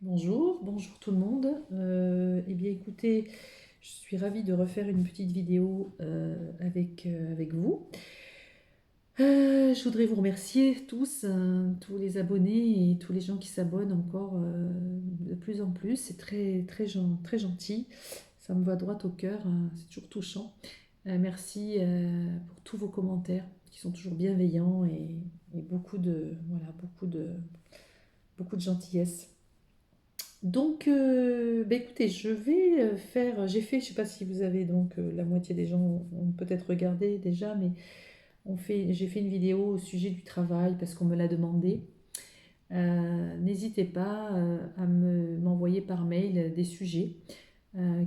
Bonjour, bonjour tout le monde. Eh bien écoutez, je suis ravie de refaire une petite vidéo avec vous. Je voudrais vous remercier tous, tous les abonnés et tous les gens qui s'abonnent encore de plus en plus. C'est très gentil. Ça me va droit au cœur, c'est toujours touchant. Merci pour tous vos commentaires qui sont toujours bienveillants et beaucoup de gentillesse. Donc, écoutez, je vais faire, j'ai fait, je sais pas si vous avez donc la moitié des gens ont peut-être regardé déjà, mais j'ai fait une vidéo au sujet du travail parce qu'on me l'a demandé. N'hésitez pas m'envoyer par mail des sujets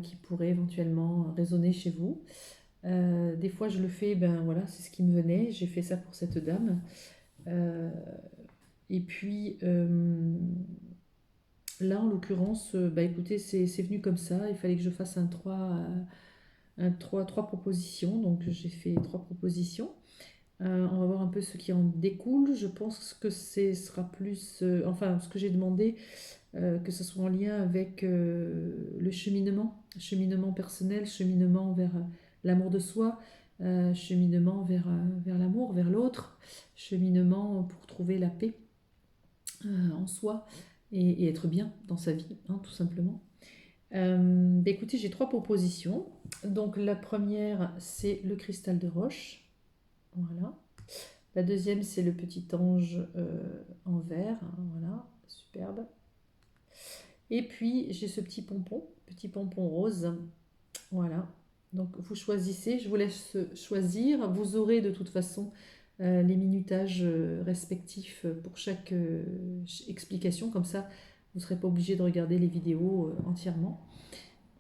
qui pourraient éventuellement résonner chez vous. Des fois, je le fais, ben voilà, c'est ce qui me venait. J'ai fait ça pour cette dame. Euh, et puis, là, en l'occurrence, écoutez, c'est venu comme ça. Il fallait que je fasse trois propositions. Donc, j'ai fait trois propositions. On va voir un peu ce qui en découle. Je pense que ce sera plus. Enfin, ce que j'ai demandé, que ce soit en lien avec le cheminement personnel, cheminement vers l'amour de soi, cheminement vers l'amour, vers l'autre, cheminement pour trouver la paix en soi et être bien dans sa vie, hein, tout simplement. Écoutez, j'ai trois propositions. Donc la première, c'est le cristal de roche. Voilà. La deuxième, c'est le petit ange en verre. Voilà, superbe. Et puis, j'ai ce petit pompon rose. Voilà. Donc, vous choisissez. Je vous laisse choisir. Vous aurez de toute façon les minutages respectifs pour chaque explication. Comme ça, vous ne serez pas obligé de regarder les vidéos entièrement.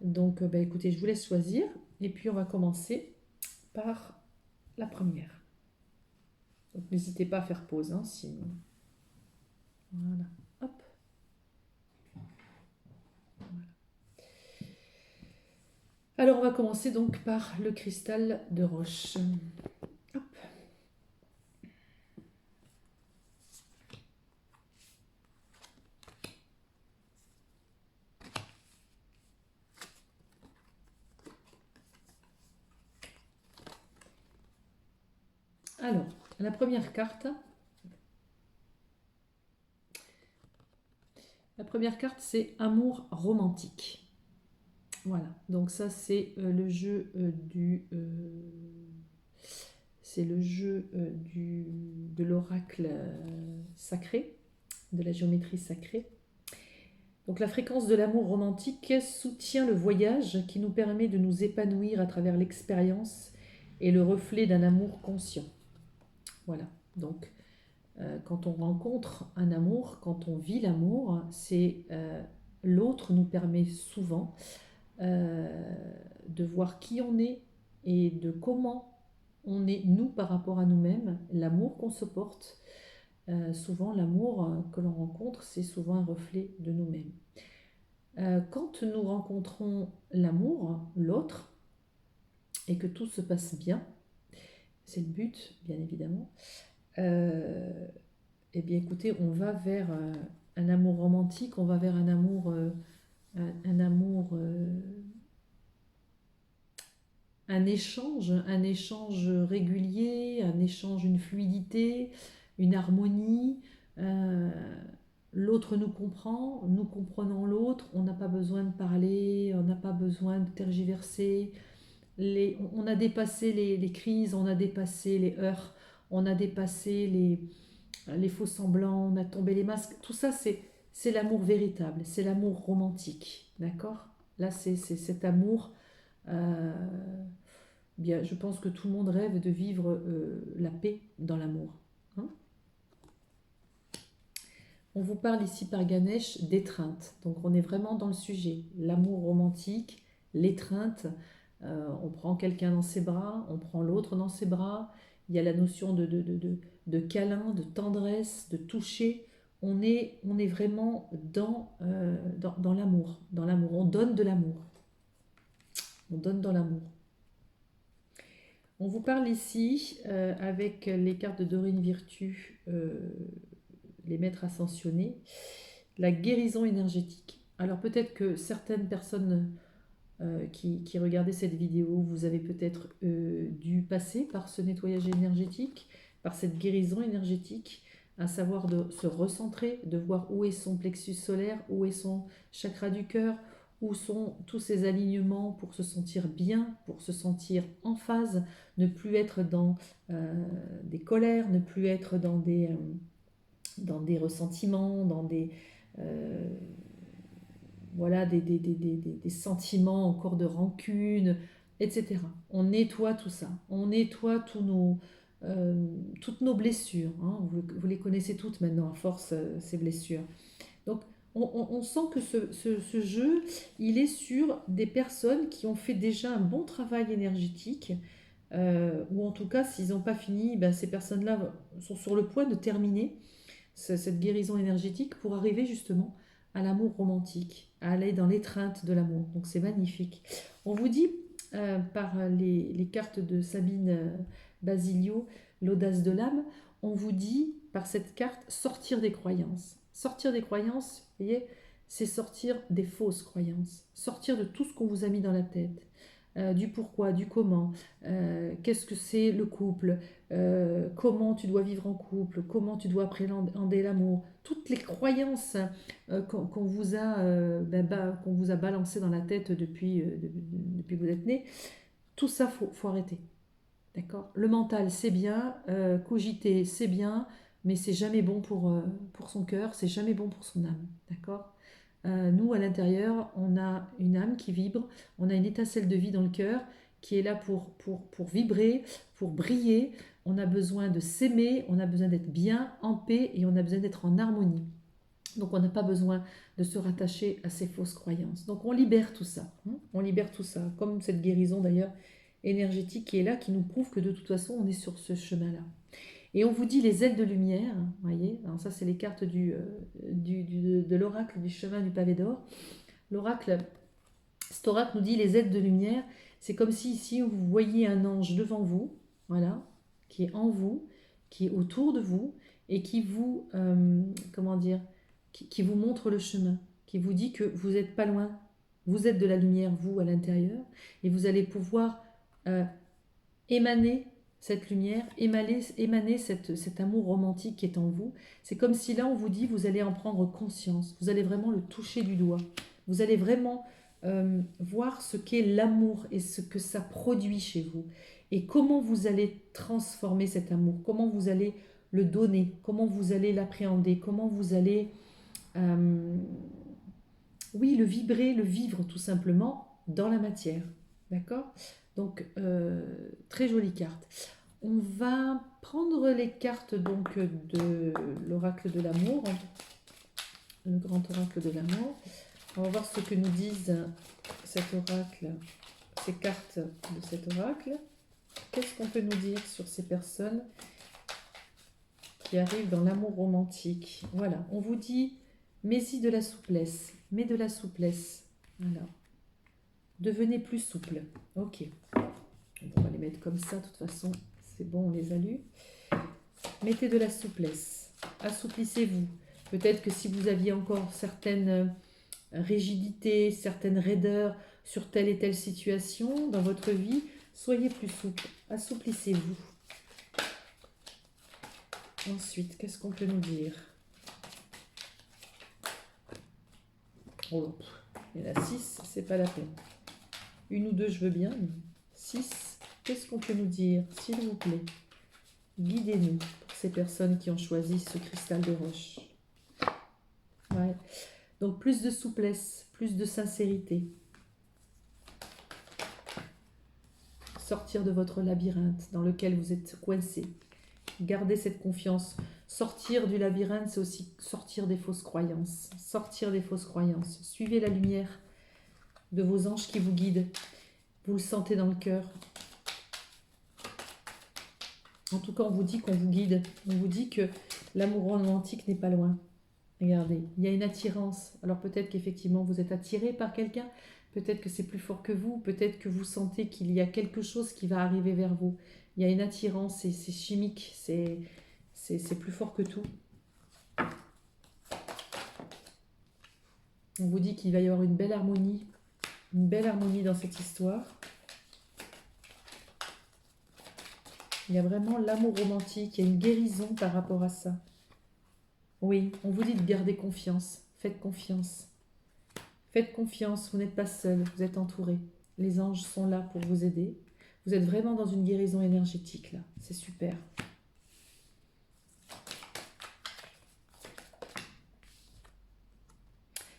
Donc, écoutez, je vous laisse choisir. Et puis, on va commencer par la première. Donc, n'hésitez pas à faire pause, hein, si... Voilà. Hop. Alors, on va commencer donc par le cristal de roche. Hop. Alors, la première carte. La première carte, c'est amour romantique. Voilà, donc ça c'est le jeu c'est le jeu de l'oracle sacré, de la géométrie sacrée. Donc la fréquence de l'amour romantique soutient le voyage qui nous permet de nous épanouir à travers l'expérience et le reflet d'un amour conscient. Voilà, donc quand on rencontre un amour, quand on vit l'amour, c'est l'autre nous permet souvent de voir qui on est et de comment on est nous par rapport à nous-mêmes, l'amour qu'on se porte. Souvent, l'amour que l'on rencontre, c'est souvent un reflet de nous-mêmes. Quand nous rencontrons l'amour, l'autre, et que tout se passe bien, c'est le but, bien évidemment, eh bien écoutez, on va vers un amour romantique, on va vers un amour, un échange régulier, un échange, une fluidité, une harmonie. Euh, L'autre nous comprend, nous comprenons l'autre, on n'a pas besoin de parler, on n'a pas besoin de tergiverser. On a dépassé les crises, on a dépassé les heurts, on a dépassé les faux semblants, on a tombé les masques. Tout ça, c'est l'amour véritable, c'est l'amour romantique. D'accord? Là, c'est cet amour. euh, Bien, je pense que tout le monde rêve de vivre la paix dans l'amour. Hein. On vous parle ici par Ganesh d'étreinte. Donc on est vraiment dans le sujet. L'amour romantique, l'étreinte. On prend quelqu'un dans ses bras, on prend l'autre dans ses bras. Il y a la notion de câlin, de tendresse, de toucher. On est vraiment dans l'amour. Dans l'amour. On donne de l'amour. On donne dans l'amour. On vous parle ici avec les cartes de Dorine Virtue, les maîtres ascensionnés. la guérison énergétique. Alors peut-être que certaines personnes qui regardaient cette vidéo, vous avez peut-être dû passer par ce nettoyage énergétique, par cette guérison énergétique, à savoir de se recentrer, de voir où est son plexus solaire, où est son chakra du cœur, où sont tous ces alignements pour se sentir bien, pour se sentir en phase, ne plus être dans des colères, ne plus être dans des ressentiments, dans euh, voilà, des sentiments encore de rancune, etc. On nettoie tout ça, on nettoie toutes nos blessures, hein. Vous les connaissez toutes maintenant à force, ces blessures. Donc on sent que ce jeu, il est sur des personnes qui ont fait déjà un bon travail énergétique, ou en tout cas s'ils n'ont pas fini, ben, ces personnes-là sont sur le point de terminer cette guérison énergétique pour arriver justement à l'amour romantique, à aller dans l'étreinte de l'amour. Donc c'est magnifique. On vous dit par les cartes de Sabine Basilio, l'audace de l'âme, on vous dit par cette carte sortir des croyances. Sortir des croyances, vous voyez, c'est sortir des fausses croyances, sortir de tout ce qu'on vous a mis dans la tête. Du pourquoi, du comment, qu'est-ce que c'est le couple, comment tu dois vivre en couple, comment tu dois appréhender l'amour, toutes les croyances qu'on vous a, qu'on vous a balancées dans la tête depuis que vous êtes né, tout ça, faut arrêter. D'accord. Le mental, c'est bien, cogiter, c'est bien, mais c'est jamais bon pour son cœur, c'est jamais bon pour son âme. D'accord. Nous, à l'intérieur, on a une âme qui vibre, on a une étincelle de vie dans le cœur qui est là pour vibrer, pour briller. On a besoin de s'aimer, on a besoin d'être bien, en paix et on a besoin d'être en harmonie. Donc on n'a pas besoin de se rattacher à ces fausses croyances. Donc on libère tout ça, hein. On libère tout ça, comme cette guérison d'ailleurs énergétique qui est là, qui nous prouve que de toute façon on est sur ce chemin-là. Et on vous dit les ailes de lumière, voyez, alors ça c'est les cartes de l'oracle du chemin du pavé d'or. L'oracle, cet oracle nous dit les ailes de lumière, c'est comme si ici vous voyez un ange devant vous, voilà, qui est en vous, qui est autour de vous et qui vous, comment dire, qui vous montre le chemin, qui vous dit que vous n'êtes pas loin, vous êtes de la lumière, vous, à l'intérieur, et vous allez pouvoir émaner cette lumière, émaner cet amour romantique qui est en vous. C'est comme si là, on vous dit, vous allez en prendre conscience, vous allez vraiment le toucher du doigt, vous allez vraiment voir ce qu'est l'amour et ce que ça produit chez vous, et comment vous allez transformer cet amour, comment vous allez le donner, comment vous allez l'appréhender, comment vous allez, euh, oui, le vibrer, le vivre tout simplement dans la matière. D'accord. Donc, très jolie carte. On va prendre les cartes donc de l'oracle de l'amour, le grand oracle de l'amour. On va voir ce que nous disent cet oracle, ces cartes de cet oracle. Qu'est-ce qu'on peut nous dire sur ces personnes qui arrivent dans l'amour romantique? Voilà, on vous dit, mets-y de la souplesse, mets de la souplesse. Voilà. Devenez plus souple. Ok. On va les mettre comme ça, de toute façon, c'est bon, on les a lus. Mettez de la souplesse. Assouplissez-vous. Peut-être que si vous aviez encore certaines rigidités, certaines raideurs sur telle et telle situation dans votre vie, soyez plus souple. Assouplissez-vous. Ensuite, qu'est-ce qu'on peut nous dire? Oh, il y en a 6, c'est pas la peine. Une ou deux, je veux bien. 6, qu'est-ce qu'on peut nous dire, s'il vous plaît? Guidez-nous pour ces personnes qui ont choisi ce cristal de roche. Ouais. Donc plus de souplesse, plus de sincérité. Sortir de votre labyrinthe dans lequel vous êtes coincé. Gardez cette confiance. Sortir du labyrinthe, c'est aussi sortir des fausses croyances. Sortir des fausses croyances. Suivez la lumière de vos anges qui vous guident. Vous le sentez dans le cœur. En tout cas, on vous dit qu'on vous guide. On vous dit que l'amour romantique n'est pas loin. Regardez, il y a une attirance. Alors peut-être qu'effectivement vous êtes attiré par quelqu'un, peut-être que c'est plus fort que vous, peut-être que vous sentez qu'il y a quelque chose qui va arriver vers vous. Il y a une attirance, c'est chimique, c'est plus fort que tout. On vous dit qu'il va y avoir une belle harmonie dans cette histoire. Il y a vraiment l'amour romantique, il y a une guérison par rapport à ça. Oui, on vous dit de garder confiance. Faites confiance. Faites confiance, vous n'êtes pas seul, vous êtes entouré. Les anges sont là pour vous aider. Vous êtes vraiment dans une guérison énergétique là. C'est super.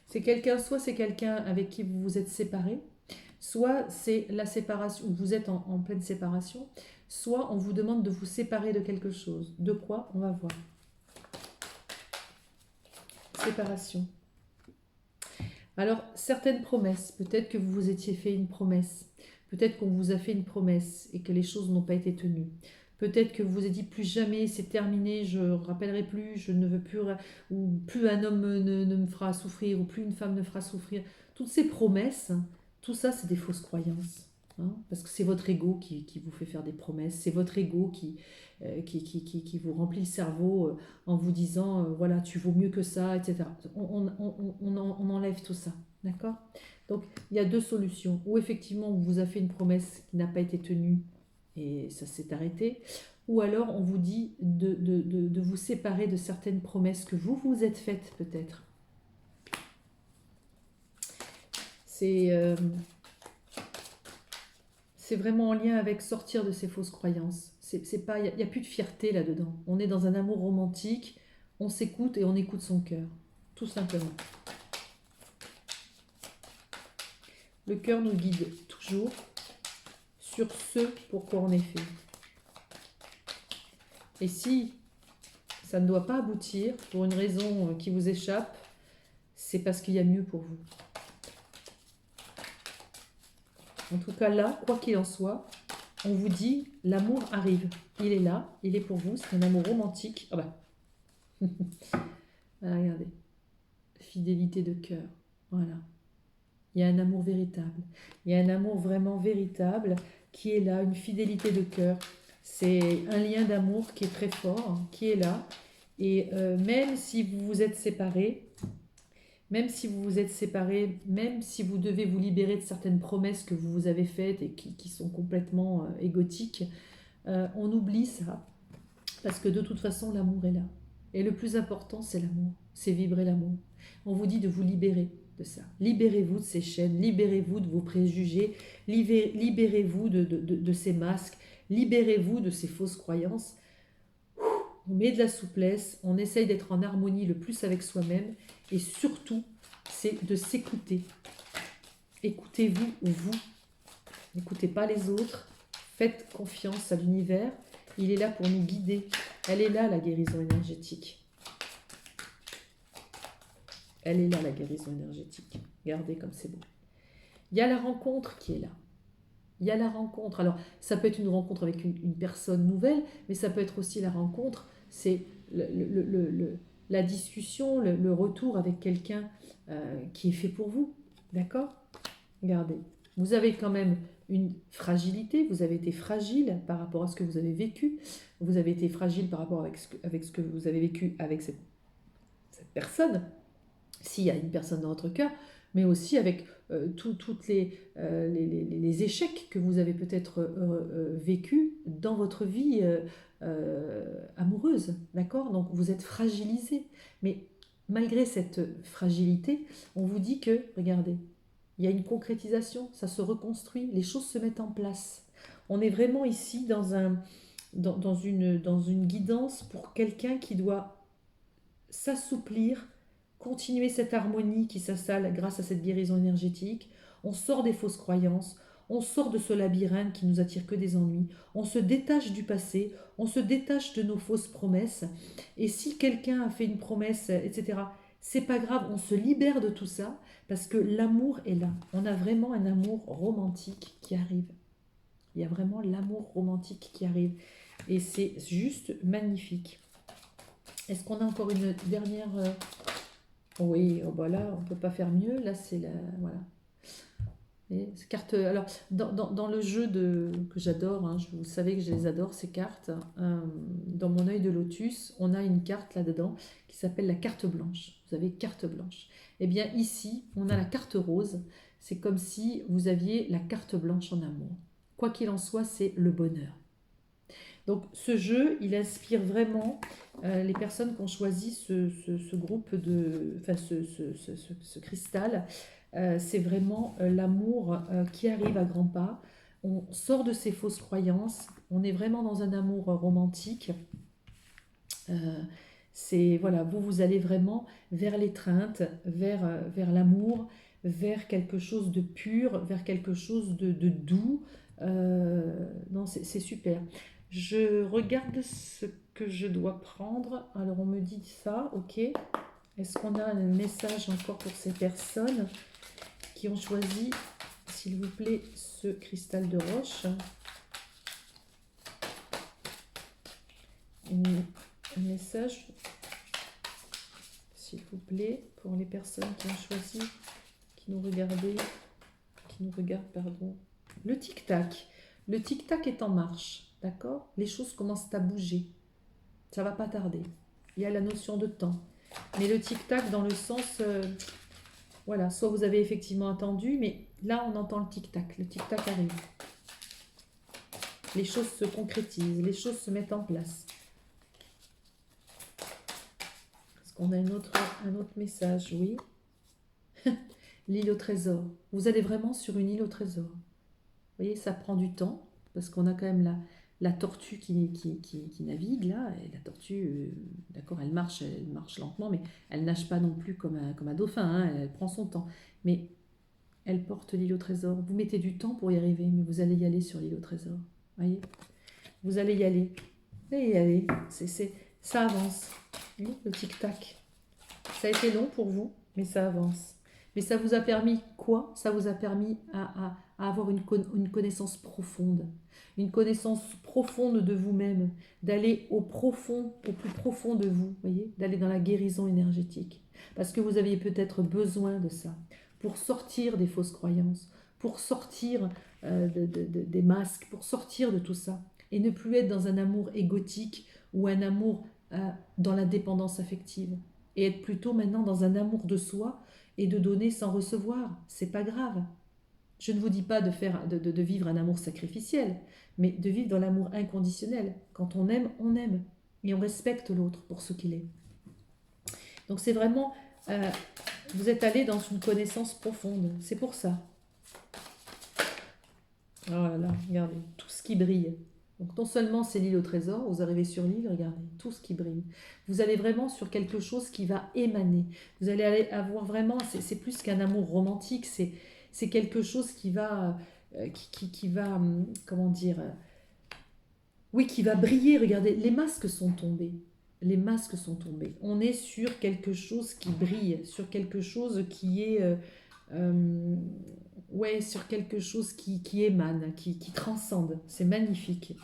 C'est quelqu'un, soit c'est quelqu'un avec qui vous vous êtes séparé, soit c'est la séparation, vous êtes en pleine séparation, soit on vous demande de vous séparer de quelque chose. De quoi? On va voir. Séparation. Alors, certaines promesses, peut-être que vous vous étiez fait une promesse, peut-être qu'on vous a fait une promesse et que les choses n'ont pas été tenues. Peut-être que vous vous êtes dit plus jamais, c'est terminé, je ne rappellerai plus, je ne veux plus, ou plus un homme ne me fera souffrir, ou plus une femme ne fera souffrir. Toutes ces promesses, tout ça, c'est des fausses croyances. Hein, parce que c'est votre ego qui vous fait faire des promesses, c'est votre ego qui vous remplit le cerveau en vous disant voilà, tu vaux mieux que ça, etc. On enlève tout ça, d'accord? Donc il y a deux solutions. Ou effectivement, on vous a fait une promesse qui n'a pas été tenue et ça s'est arrêté. Ou alors on vous dit de vous séparer de certaines promesses que vous vous êtes faites peut-être. C'est vraiment en lien avec sortir de ces fausses croyances. C'est pas, il n'y a plus de fierté là-dedans. On est dans un amour romantique, on s'écoute et on écoute son cœur. Tout simplement. Le cœur nous guide toujours sur ce pourquoi on est fait. Et si ça ne doit pas aboutir pour une raison qui vous échappe, c'est parce qu'il y a mieux pour vous. En tout cas là, quoi qu'il en soit, on vous dit l'amour arrive. Il est là, il est pour vous, c'est un amour romantique. Ah bah. Ah, regardez. Fidélité de cœur. Voilà. Il y a un amour véritable. Il y a un amour vraiment véritable qui est là, une fidélité de cœur. C'est un lien d'amour qui est très fort, qui est là. Et même si vous vous êtes séparés, même si vous devez vous libérer de certaines promesses que vous vous avez faites et qui sont complètement égotiques, on oublie ça. Parce que de toute façon, l'amour est là. Et le plus important, c'est l'amour. C'est vibrer l'amour. On vous dit de vous libérer de ça. Libérez-vous de ces chaînes, libérez-vous de vos préjugés, libérez-vous de ces masques, libérez-vous de ces fausses croyances. On met de la souplesse, on essaye d'être en harmonie le plus avec soi-même et surtout, c'est de s'écouter. Écoutez-vous ou vous. N'écoutez pas les autres. Faites confiance à l'univers. Il est là pour nous guider. Elle est là, la guérison énergétique. Elle est là, la guérison énergétique. Regardez comme c'est beau. Il y a la rencontre qui est là. Il y a la rencontre. Alors, ça peut être une rencontre avec une personne nouvelle, mais ça peut être aussi la rencontre. C'est la discussion, le retour avec quelqu'un qui est fait pour vous. D'accord? Regardez. Vous avez quand même une fragilité, vous avez été fragile par rapport à ce que vous avez vécu, vous avez été fragile par rapport avec ce que vous avez vécu avec cette personne, s'il y a une personne dans votre cœur, mais aussi avec tous les échecs que vous avez peut-être vécus dans votre vie amoureuse, d'accord? Donc vous êtes fragilisé, mais malgré cette fragilité, on vous dit que, regardez, il y a une concrétisation, ça se reconstruit, les choses se mettent en place. On est vraiment ici dans une guidance pour quelqu'un qui doit s'assouplir, continuer cette harmonie qui s'installe grâce à cette guérison énergétique. On sort des fausses croyances, on sort de ce labyrinthe qui nous attire que des ennuis, on se détache du passé, on se détache de nos fausses promesses. Et si quelqu'un a fait une promesse, etc., c'est pas grave, on se libère de tout ça parce que l'amour est là. On a vraiment un amour romantique qui arrive. Il y a vraiment l'amour romantique qui arrive. Et c'est juste magnifique. Est-ce qu'on a encore une dernière Oui, oh bah là, on ne peut pas faire mieux. Là, c'est la... Voilà. Et ces cartes, alors, dans le jeu que j'adore, hein, vous savez que je les adore, ces cartes, dans mon œil de lotus, on a une carte là-dedans qui s'appelle la carte blanche. Vous avez carte blanche. Eh bien, ici, on a la carte rose. C'est comme si vous aviez la carte blanche en amour. Quoi qu'il en soit, c'est le bonheur. Donc, ce jeu, il inspire vraiment les personnes qui ont choisi ce groupe enfin, ce cristal. C'est vraiment l'amour qui arrive à grands pas. On sort de ses fausses croyances. On est vraiment dans un amour romantique. C'est voilà, vous allez vraiment vers l'étreinte, vers l'amour, vers quelque chose de pur, vers quelque chose de doux. Non, c'est super. Je regarde ce que je dois prendre. Alors on me dit ça, ok. Est-ce qu'on a un message encore pour ces personnes qui ont choisi, s'il vous plaît, ce cristal de roche? Un message, s'il vous plaît, pour les personnes qui ont choisi, qui nous regardent, pardon. Le tic-tac. Le tic-tac est en marche, d'accord? Les choses commencent à bouger. Ça va pas tarder. Il y a la notion de temps. Mais le tic-tac dans le sens, voilà, soit vous avez effectivement attendu, mais là on entend le tic-tac. Le tic-tac arrive. Les choses se concrétisent, les choses se mettent en place. Est-ce qu'on a un autre message? Oui. L'île au trésor. Vous allez vraiment sur une île au trésor. Vous voyez, ça prend du temps, parce qu'on a quand même la tortue qui navigue là. Et la tortue, d'accord, elle marche lentement, mais elle nage pas non plus comme un dauphin, hein, elle prend son temps. Mais elle porte l'île au trésor. Vous mettez du temps pour y arriver, mais vous allez y aller sur l'île au trésor. Voyez, vous allez y aller. Vous allez y aller. Ça avance. Oui, le tic-tac. Ça a été long pour vous, mais ça avance. Mais ça vous a permis quoi? Ça vous a permis à avoir une connaissance profonde. Une connaissance profonde de vous-même. D'aller au plus profond de vous. Voyez, d'aller dans la guérison énergétique. Parce que vous aviez peut-être besoin de ça. Pour sortir des fausses croyances. Pour sortir des masques. Pour sortir de tout ça. Et ne plus être dans un amour égotique ou un amour dans la dépendance affective. Et être plutôt maintenant dans un amour de soi et de donner sans recevoir. C'est pas grave. Je ne vous dis pas de vivre un amour sacrificiel, mais de vivre dans l'amour inconditionnel. Quand on aime, et on respecte l'autre pour ce qu'il est. Donc c'est vraiment, vous êtes allé dans une connaissance profonde. C'est pour ça. Oh là là, regardez, tout ce qui brille. Donc non seulement c'est l'île au trésor, vous arrivez sur l'île, regardez, tout ce qui brille. Vous allez vraiment sur quelque chose qui va émaner. Vous allez avoir vraiment, c'est plus qu'un amour romantique, c'est quelque chose qui va, comment dire, oui, qui va briller. Regardez, les masques sont tombés. Les masques sont tombés. On est sur quelque chose qui brille, sur quelque chose qui est... ouais, sur quelque chose qui émane, qui transcende. C'est magnifique.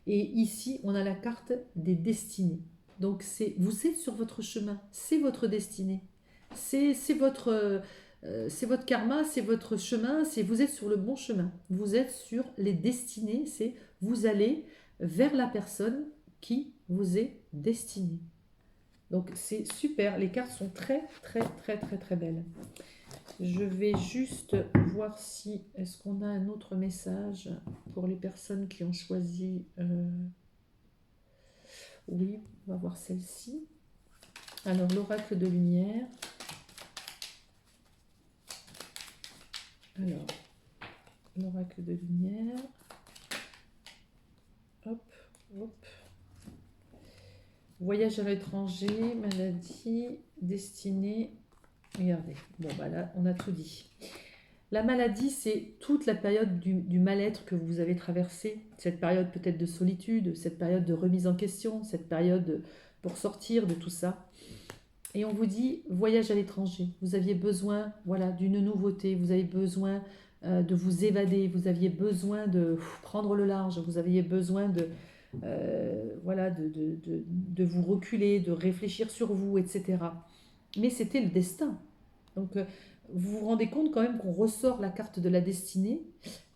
Et ici, on a la carte des destinées. Donc, vous êtes sur votre chemin. C'est votre destinée. C'est votre karma, c'est votre chemin. Vous êtes sur le bon chemin. Vous êtes sur les destinées. C'est vous allez vers la personne qui vous est destinée. Donc, c'est super. Les cartes sont très, très, très, très, très belles. Je vais juste voir si est-ce qu'on a un autre message pour les personnes qui ont choisi. Oui, on va voir celle-ci. Alors, l'oracle de lumière. Alors, l'oracle de lumière. Hop, hop. Voyage à l'étranger, maladie, destinée. Regardez, bon bah là on a tout dit. La maladie, c'est toute la période du mal-être que vous avez traversé, cette période peut-être de solitude, cette période de remise en question, cette période pour sortir de tout ça. Et on vous dit, voyage à l'étranger, vous aviez besoin voilà, d'une nouveauté, vous avez besoin de vous évader, vous aviez besoin de prendre le large, vous aviez besoin voilà, de vous reculer, de réfléchir sur vous, etc. Mais c'était le destin. Donc, vous vous rendez compte quand même qu'on ressort la carte de la destinée,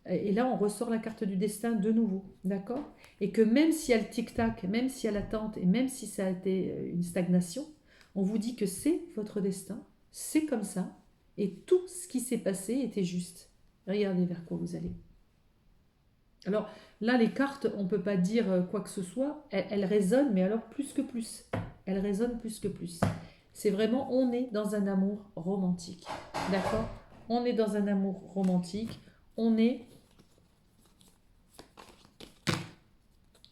et là on ressort la carte du destin de nouveau, d'accord? Et que même s'il y a le tic-tac, même s'il y a l'attente, et même si ça a été une stagnation, on vous dit que c'est votre destin, c'est comme ça, et tout ce qui s'est passé était juste. Regardez vers quoi vous allez. Alors là, les cartes, on ne peut pas dire quoi que ce soit, elles résonnent, mais alors plus que plus. Elles résonnent plus que plus. C'est vraiment, on est dans un amour romantique. D'accord? On est dans un amour romantique. On est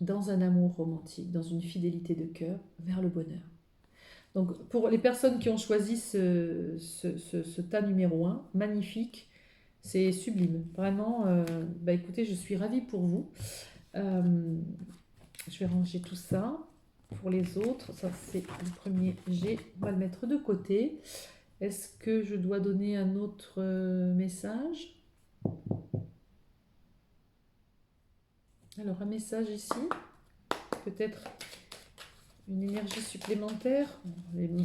dans un amour romantique, dans une fidélité de cœur vers le bonheur. Donc pour les personnes qui ont choisi ce tas numéro 1, magnifique, c'est sublime. Vraiment, bah écoutez, je suis ravie pour vous. Euh, je vais ranger tout ça. Pour les autres, ça c'est le premier jet. On va le mettre de côté. Est-ce que je dois donner un autre message? Alors un message ici. Peut-être une énergie supplémentaire. Bon,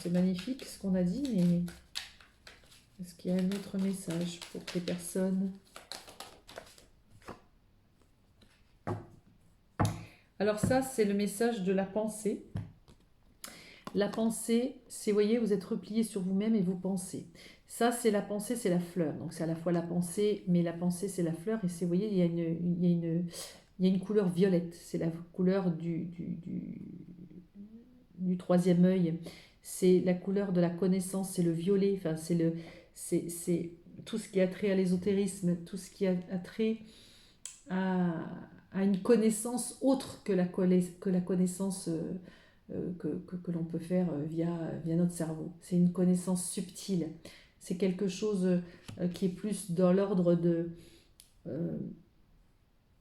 c'est magnifique ce qu'on a dit, mais est-ce qu'il y a un autre message pour les personnes? Alors ça, c'est le message de la pensée. La pensée, c'est, vous voyez, vous êtes replié sur vous-même et vous pensez. Ça, c'est la pensée, c'est la fleur. Donc c'est à la fois la pensée, mais la pensée, c'est la fleur. Et c'est, vous voyez, il y a une couleur violette. C'est la couleur du troisième œil. C'est la couleur de la connaissance, c'est le violet. Enfin, c'est tout ce qui a trait à l'ésotérisme, tout ce qui a trait à une connaissance autre que la connaissance que l'on peut faire via notre cerveau. C'est une connaissance subtile. C'est quelque chose qui est plus dans l'ordre de...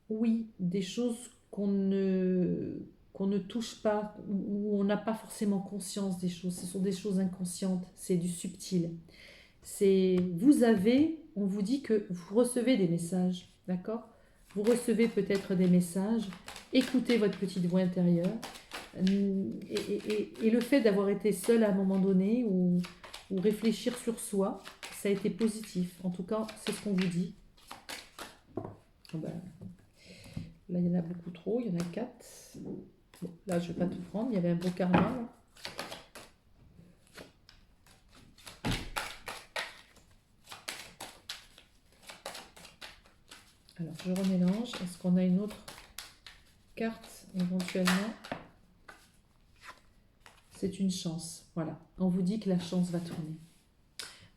oui, des choses qu'on ne touche pas, où on n'a pas forcément conscience des choses. Ce sont des choses inconscientes, c'est du subtil. On vous dit que vous recevez des messages, d'accord? Vous recevez peut-être des messages, écoutez votre petite voix intérieure, et le fait d'avoir été seul à un moment donné, ou réfléchir sur soi, ça a été positif. En tout cas, c'est ce qu'on vous dit. Ah ben, là, il y en a beaucoup trop, il y en a 4. Bon, là, je ne vais pas tout prendre, il y avait un beau karma. Là. Alors, je remélange. Est-ce qu'on a une autre carte éventuellement? C'est une chance. Voilà. On vous dit que la chance va tourner.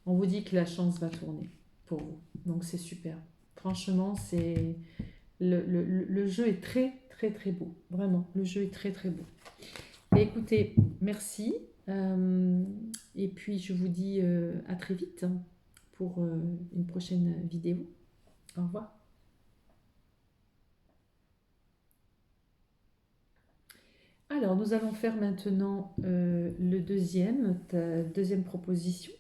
On vous dit que la chance va tourner pour vous. Donc, c'est super. Franchement, c'est... Le jeu est très, très, très beau. Vraiment, le jeu est très, très beau. Et écoutez, merci. Et puis, je vous dis à très vite pour une prochaine vidéo. Au revoir. Alors, nous allons faire maintenant le deuxième proposition,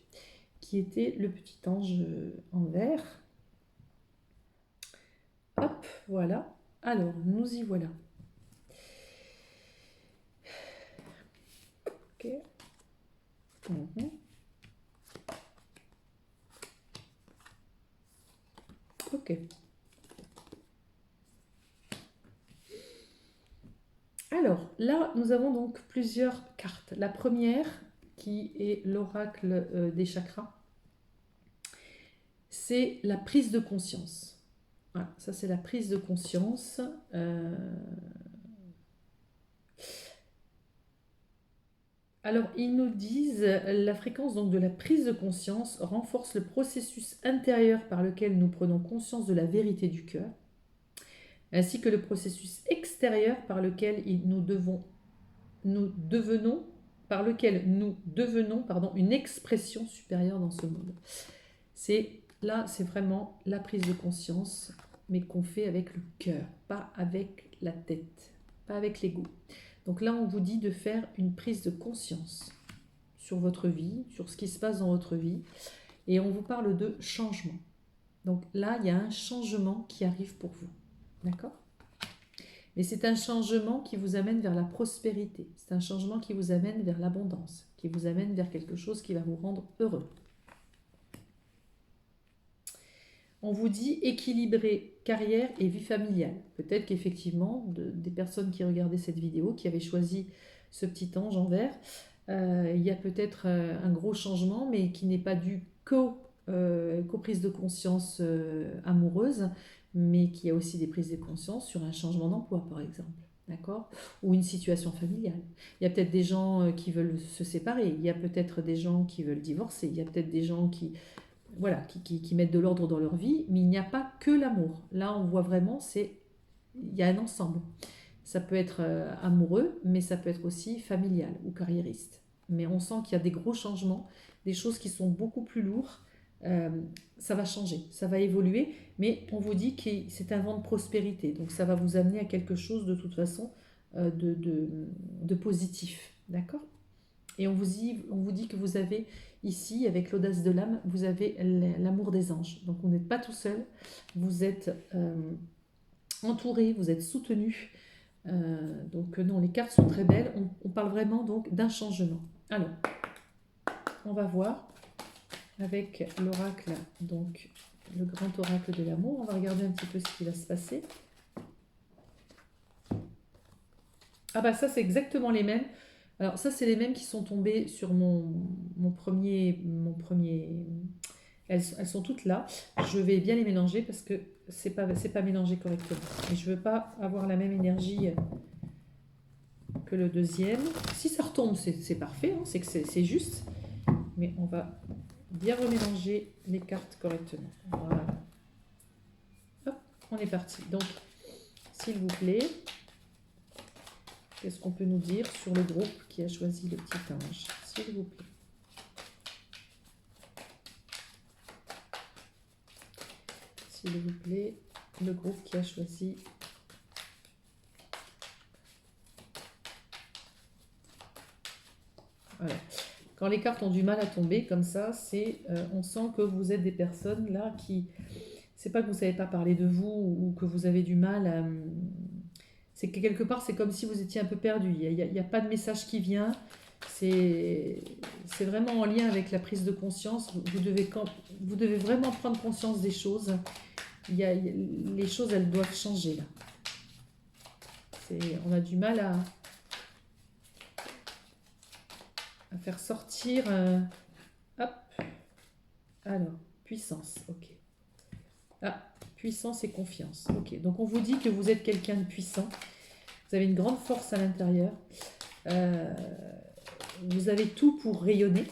qui était le petit ange en vert. Hop, voilà. Alors, nous y voilà. Ok. Ok. Alors, là, nous avons donc plusieurs cartes. La première, qui est l'oracle des chakras, c'est la prise de conscience. Voilà, ça c'est la prise de conscience. Alors, ils nous disent, la fréquence donc de la prise de conscience renforce le processus intérieur par lequel nous prenons conscience de la vérité du cœur, ainsi que le processus extérieur par lequel nous devenons une expression supérieure dans ce monde. C'est vraiment la prise de conscience, mais qu'on fait avec le cœur, pas avec la tête, pas avec l'ego. Donc là, on vous dit de faire une prise de conscience sur votre vie, sur ce qui se passe dans votre vie, et on vous parle de changement. Donc là, il y a un changement qui arrive pour vous, d'accord? Mais c'est un changement qui vous amène vers la prospérité, c'est un changement qui vous amène vers l'abondance, qui vous amène vers quelque chose qui va vous rendre heureux. On vous dit équilibrer carrière et vie familiale. Peut-être qu'effectivement, des personnes qui regardaient cette vidéo, qui avaient choisi ce petit ange en vert, il y a peut-être un gros changement, mais qui n'est pas dû qu'aux prises de conscience amoureuses, mais qui a aussi des prises de conscience sur un changement d'emploi, par exemple. D'accord? Ou une situation familiale. Il y a peut-être des gens qui veulent se séparer, il y a peut-être des gens qui veulent divorcer, il y a peut-être des gens qui, voilà, qui mettent de l'ordre dans leur vie, mais il n'y a pas que l'amour. Là, on voit vraiment, il y a un ensemble. Ça peut être amoureux, mais ça peut être aussi familial ou carriériste. Mais on sent qu'il y a des gros changements, des choses qui sont beaucoup plus lourdes. Euh, Ça va changer, ça va évoluer, mais on vous dit que c'est un vent de prospérité. Donc ça va vous amener à quelque chose de toute façon de positif. D'accord? Et on vous dit que vous avez ici, avec l'audace de l'âme, vous avez l'amour des anges. Donc vous n'êtes pas tout seul, vous êtes entouré, vous êtes soutenu. Donc non, les cartes sont très belles. On parle vraiment donc d'un changement. Alors, on va voir avec l'oracle, donc le grand oracle de l'amour. On va regarder un petit peu ce qui va se passer. Ah bah ça, c'est exactement les mêmes. Alors ça, c'est les mêmes qui sont tombés sur mon premier. Elles sont toutes là. Je vais bien les mélanger parce que c'est pas mélangé correctement. Et je veux pas avoir la même énergie que le deuxième. Si ça retombe, c'est parfait, hein, c'est que c'est juste. Mais on va bien remélanger les cartes correctement. Voilà. Hop, on est parti. Donc, s'il vous plaît, qu'est-ce qu'on peut nous dire sur le groupe qui a choisi le petit ange? S'il vous plaît. S'il vous plaît, le groupe qui a choisi. Voilà. Quand les cartes ont du mal à tomber comme ça, on sent que vous êtes des personnes là qui, c'est pas que vous savez pas parler de vous ou que vous avez du mal à, c'est que quelque part c'est comme si vous étiez un peu perdu. Il y a pas de message qui vient. C'est vraiment en lien avec la prise de conscience. Vous devez vraiment prendre conscience des choses. Les choses, elles doivent changer là. On a du mal à faire sortir. Hop. Alors, puissance, ok. Ah, puissance et confiance. Ok, donc on vous dit que vous êtes quelqu'un de puissant. Vous avez une grande force à l'intérieur. Vous avez tout pour rayonner.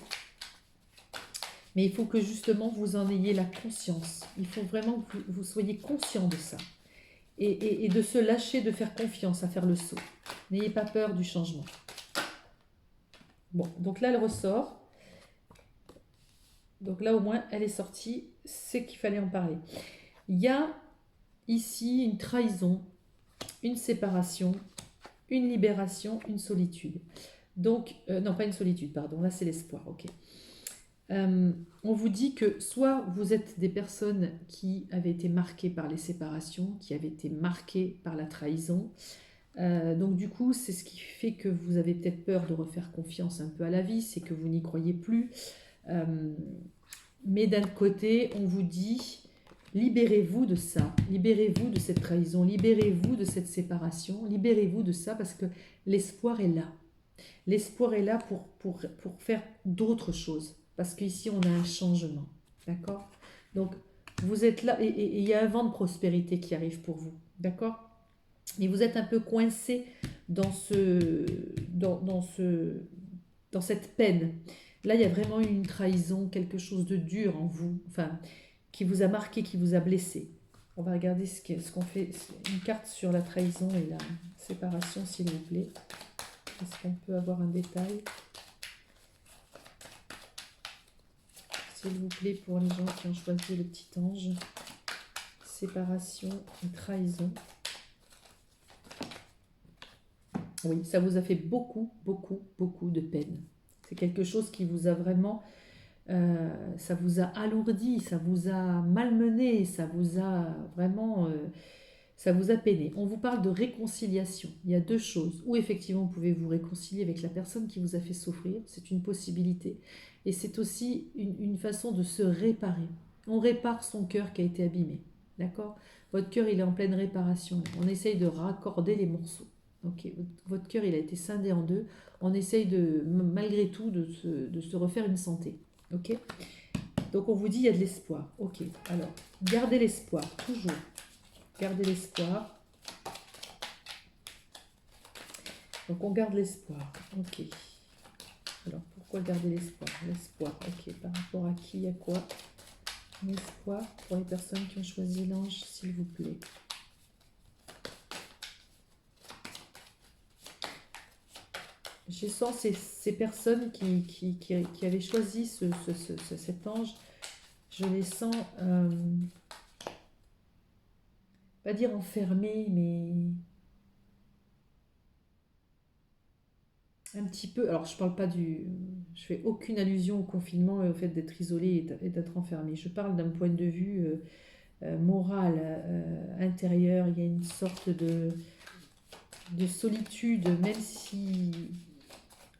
Mais il faut que justement vous en ayez la conscience. Il faut vraiment que vous soyez conscient de ça. Et de se lâcher, de faire confiance, à faire le saut. N'ayez pas peur du changement. Bon, donc là elle ressort. Donc là au moins elle est sortie. C'est qu'il fallait en parler. Il y a ici une trahison, une séparation, une libération, une solitude. Donc, non pas une solitude, pardon, là c'est l'espoir, ok. On vous dit que soit vous êtes des personnes qui avaient été marquées par les séparations, qui avaient été marquées par la trahison. Donc du coup, c'est ce qui fait que vous avez peut-être peur de refaire confiance un peu à la vie, c'est que vous n'y croyez plus. Mais d'un côté, on vous dit, libérez-vous de ça, libérez-vous de cette trahison, libérez-vous de cette séparation, libérez-vous de ça parce que l'espoir est là. L'espoir est là pour faire d'autres choses. Parce qu'ici, on a un changement. D'accord? Donc, vous êtes là et il y a un vent de prospérité qui arrive pour vous. D'accord? Et vous êtes un peu coincé dans cette peine. Là, il y a vraiment une trahison, quelque chose de dur en vous, enfin, qui vous a marqué, qui vous a blessé. On va regarder ce qu'on fait. Une carte sur la trahison et la séparation, s'il vous plaît. Est-ce qu'on peut avoir un détail? S'il vous plaît, pour les gens qui ont choisi le petit ange. Séparation et trahison. Oui, ça vous a fait beaucoup, beaucoup, beaucoup de peine. C'est quelque chose qui vous a vraiment... ça vous a alourdi, ça vous a malmené, ça vous a vraiment... ça vous a peiné. On vous parle de réconciliation. Il y a deux choses. Ou effectivement, vous pouvez vous réconcilier avec la personne qui vous a fait souffrir. C'est une possibilité. Et c'est aussi une façon de se réparer. On répare son cœur qui a été abîmé. D'accord? Votre cœur, il est en pleine réparation. On essaye de raccorder les morceaux. Ok, votre cœur, il a été scindé en deux. On essaye de, malgré tout, de se refaire une santé. Ok? Donc on vous dit, il y a de l'espoir. Ok, alors, gardez l'espoir, toujours. Gardez l'espoir. Donc on garde l'espoir. Ok. Alors pourquoi garder l'espoir? L'espoir, ok. Par rapport à qui, à quoi? L'espoir pour les personnes qui ont choisi l'ange, s'il vous plaît. Je sens ces personnes qui avaient choisi cet ange, je les sens, pas dire enfermés, mais un petit peu. Alors je parle pas je fais aucune allusion au confinement et au fait d'être isolé et d'être enfermé. Je parle d'un point de vue moral, intérieur. Il y a une sorte de solitude,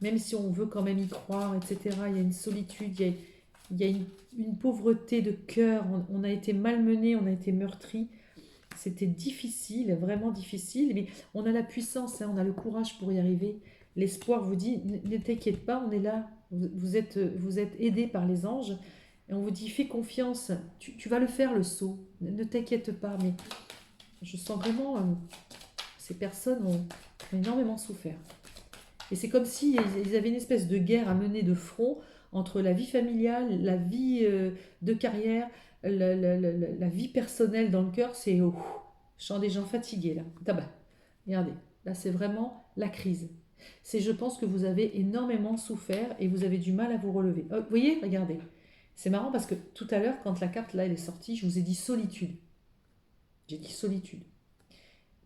même si on veut quand même y croire, etc. Il y a une solitude, il y a une pauvreté de cœur. On a été malmené, on a été meurtri. C'était difficile, vraiment difficile, mais on a la puissance, hein, on a le courage pour y arriver. L'espoir vous dit, ne t'inquiète pas, on est là, vous êtes aidé par les anges, et on vous dit, fais confiance, tu vas le faire le saut, ne t'inquiète pas, mais je sens vraiment, ces personnes ont énormément souffert. Et c'est comme si ils avaient une espèce de guerre à mener de front entre la vie familiale, la vie de carrière, la vie personnelle dans le cœur. C'est je sens des gens fatigués là. Tabac. Regardez, là c'est vraiment la crise. Je pense que vous avez énormément souffert et vous avez du mal à vous relever. Vous voyez, regardez. C'est marrant parce que tout à l'heure, quand la carte là elle est sortie, je vous ai dit solitude. J'ai dit solitude.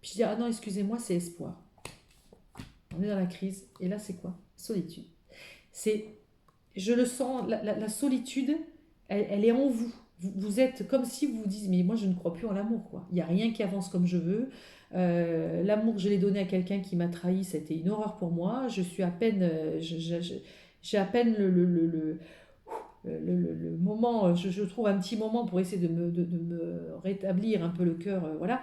Puis je dis, ah non, excusez-moi, c'est espoir. On est dans la crise. Et là, c'est quoi? Solitude. Je le sens, la solitude, elle est en vous. Vous êtes comme si vous vous disiez, mais moi, je ne crois plus en l'amour, quoi. Il n'y a rien qui avance comme je veux. L'amour, je l'ai donné à quelqu'un qui m'a trahi, c'était une horreur pour moi. Je suis à peine, j'ai à peine le moment, je trouve un petit moment pour essayer de me rétablir un peu le cœur, voilà.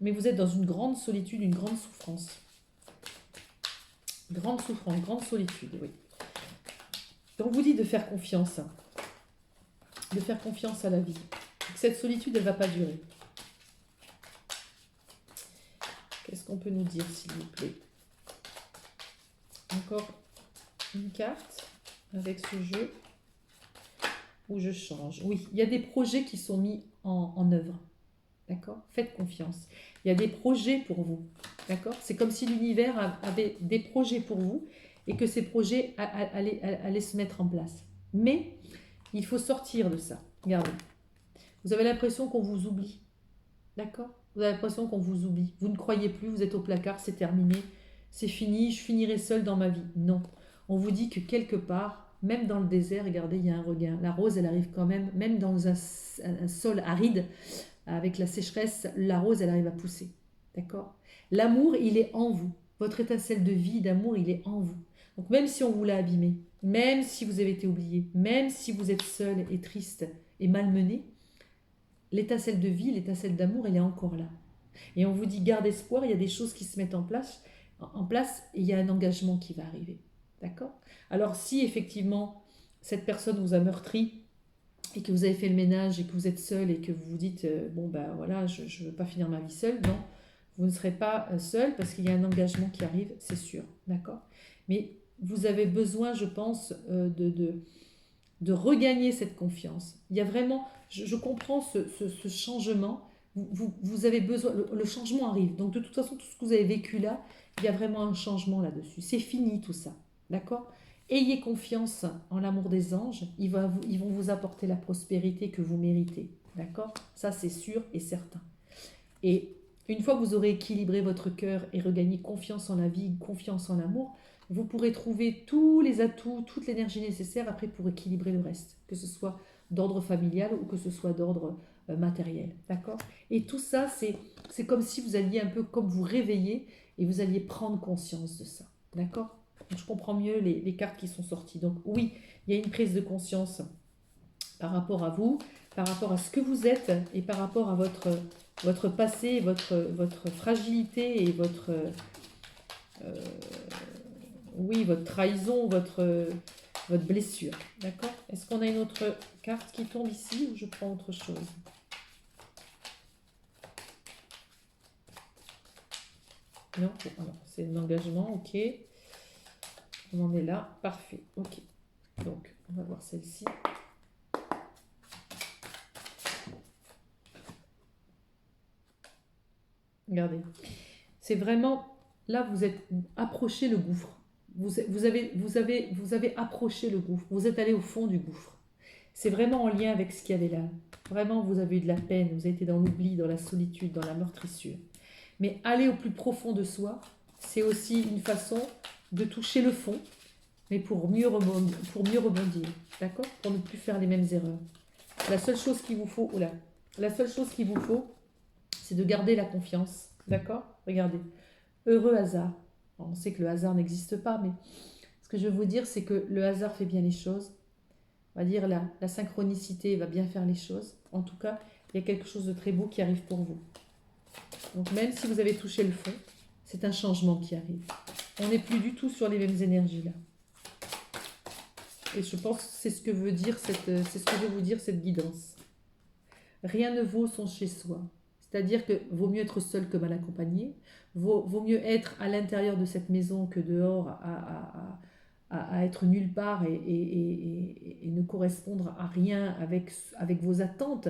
Mais vous êtes dans une grande solitude, une grande souffrance. Grande souffrance, grande solitude, oui. Donc on vous dit de faire confiance à la vie. Cette solitude, elle ne va pas durer. Qu'est-ce qu'on peut nous dire, s'il vous plaît? Encore une carte avec ce jeu où je change. Oui, il y a des projets qui sont mis en œuvre. D'accord? Faites confiance. Il y a des projets pour vous. D'accord? C'est comme si l'univers avait des projets pour vous et que ces projets allaient se mettre en place. Mais il faut sortir de ça. Regardez. Vous avez l'impression qu'on vous oublie. D'accord? Vous avez l'impression qu'on vous oublie. Vous ne croyez plus, vous êtes au placard, c'est terminé. C'est fini, je finirai seul dans ma vie. Non. On vous dit que quelque part, même dans le désert, regardez, il y a un regain. La rose, elle arrive quand même dans un sol aride, avec la sécheresse, la rose, elle arrive à pousser. D'accord? L'amour, il est en vous. Votre étincelle de vie, d'amour, il est en vous. Donc même si on vous l'a abîmé, même si vous avez été oublié, même si vous êtes seul et triste et malmené, l'étincelle de vie, l'étincelle d'amour, elle est encore là. Et on vous dit, garde espoir, il y a des choses qui se mettent en place et il y a un engagement qui va arriver. D'accord? Alors si effectivement, cette personne vous a meurtri, et que vous avez fait le ménage et que vous êtes seul et que vous vous dites bon ben voilà, je ne veux pas finir ma vie seule, non, vous ne serez pas seul parce qu'il y a un engagement qui arrive, c'est sûr, d'accord? Mais vous avez besoin, je pense, de regagner cette confiance. Il y a vraiment, je comprends ce changement, vous avez besoin, le changement arrive, donc de toute façon, tout ce que vous avez vécu là, il y a vraiment un changement là-dessus, c'est fini tout ça, d'accord? Ayez confiance en l'amour des anges, ils vont vous apporter la prospérité que vous méritez. D'accord? Ça, c'est sûr et certain. Et une fois que vous aurez équilibré votre cœur et regagné confiance en la vie, confiance en l'amour, vous pourrez trouver tous les atouts, toute l'énergie nécessaire après pour équilibrer le reste, que ce soit d'ordre familial ou que ce soit d'ordre matériel. D'accord? Et tout ça, c'est comme si vous alliez un peu comme vous réveiller et vous alliez prendre conscience de ça. D'accord? Je comprends mieux les cartes qui sont sorties. Donc oui, il y a une prise de conscience par rapport à vous, par rapport à ce que vous êtes et par rapport à votre passé, votre fragilité et euh, oui, votre trahison, votre blessure. D'accord? Est-ce qu'on a une autre carte qui tombe ici ou je prends autre chose? Non, c'est l'engagement, ok. On en est là, parfait, ok. Donc, on va voir celle-ci. Regardez, c'est vraiment, là vous êtes approché le gouffre. Vous avez approché le gouffre, vous êtes allé au fond du gouffre. C'est vraiment en lien avec ce qu'il y avait là. Vraiment, vous avez eu de la peine, vous avez été dans l'oubli, dans la solitude, dans la meurtrissure. Mais aller au plus profond de soi, c'est aussi une façon de toucher le fond, mais pour mieux rebondir, d'accord? Pour ne plus faire les mêmes erreurs. La seule chose qu'il vous faut, la seule chose qu'il vous faut, c'est de garder la confiance, d'accord? Regardez, heureux hasard. On sait que le hasard n'existe pas, mais ce que je veux vous dire, c'est que le hasard fait bien les choses. On va dire la synchronicité va bien faire les choses. En tout cas, il y a quelque chose de très beau qui arrive pour vous. Donc même si vous avez touché le fond, c'est un changement qui arrive. On n'est plus du tout sur les mêmes énergies là. Et je pense que c'est ce que veut vous dire cette guidance. Rien ne vaut son chez-soi. C'est-à-dire que vaut mieux être seul que mal accompagné. Vaut mieux être à l'intérieur de cette maison que dehors à être nulle part et ne correspondre à rien avec vos attentes.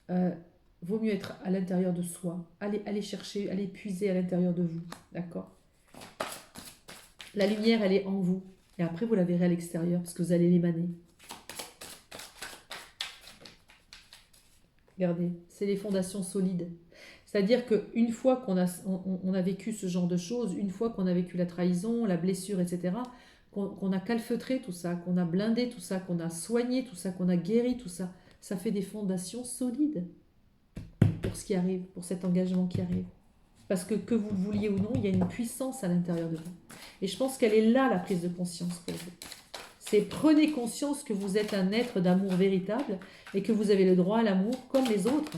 Vaut mieux être à l'intérieur de soi. Allez chercher, allez puiser à l'intérieur de vous. D'accord? La lumière, elle est en vous. Et après, vous la verrez à l'extérieur parce que vous allez l'émaner. Regardez, c'est les fondations solides. C'est-à-dire qu'une fois qu'on a vécu ce genre de choses, une fois qu'on a vécu la trahison, la blessure, etc., qu'on a calfeutré tout ça, qu'on a blindé tout ça, qu'on a soigné tout ça, qu'on a guéri tout ça, ça fait des fondations solides pour ce qui arrive, pour cet engagement qui arrive. Parce que vous le vouliez ou non, il y a une puissance à l'intérieur de vous. Et je pense qu'elle est là, la prise de conscience pour vous. C'est prenez conscience que vous êtes un être d'amour véritable et que vous avez le droit à l'amour comme les autres.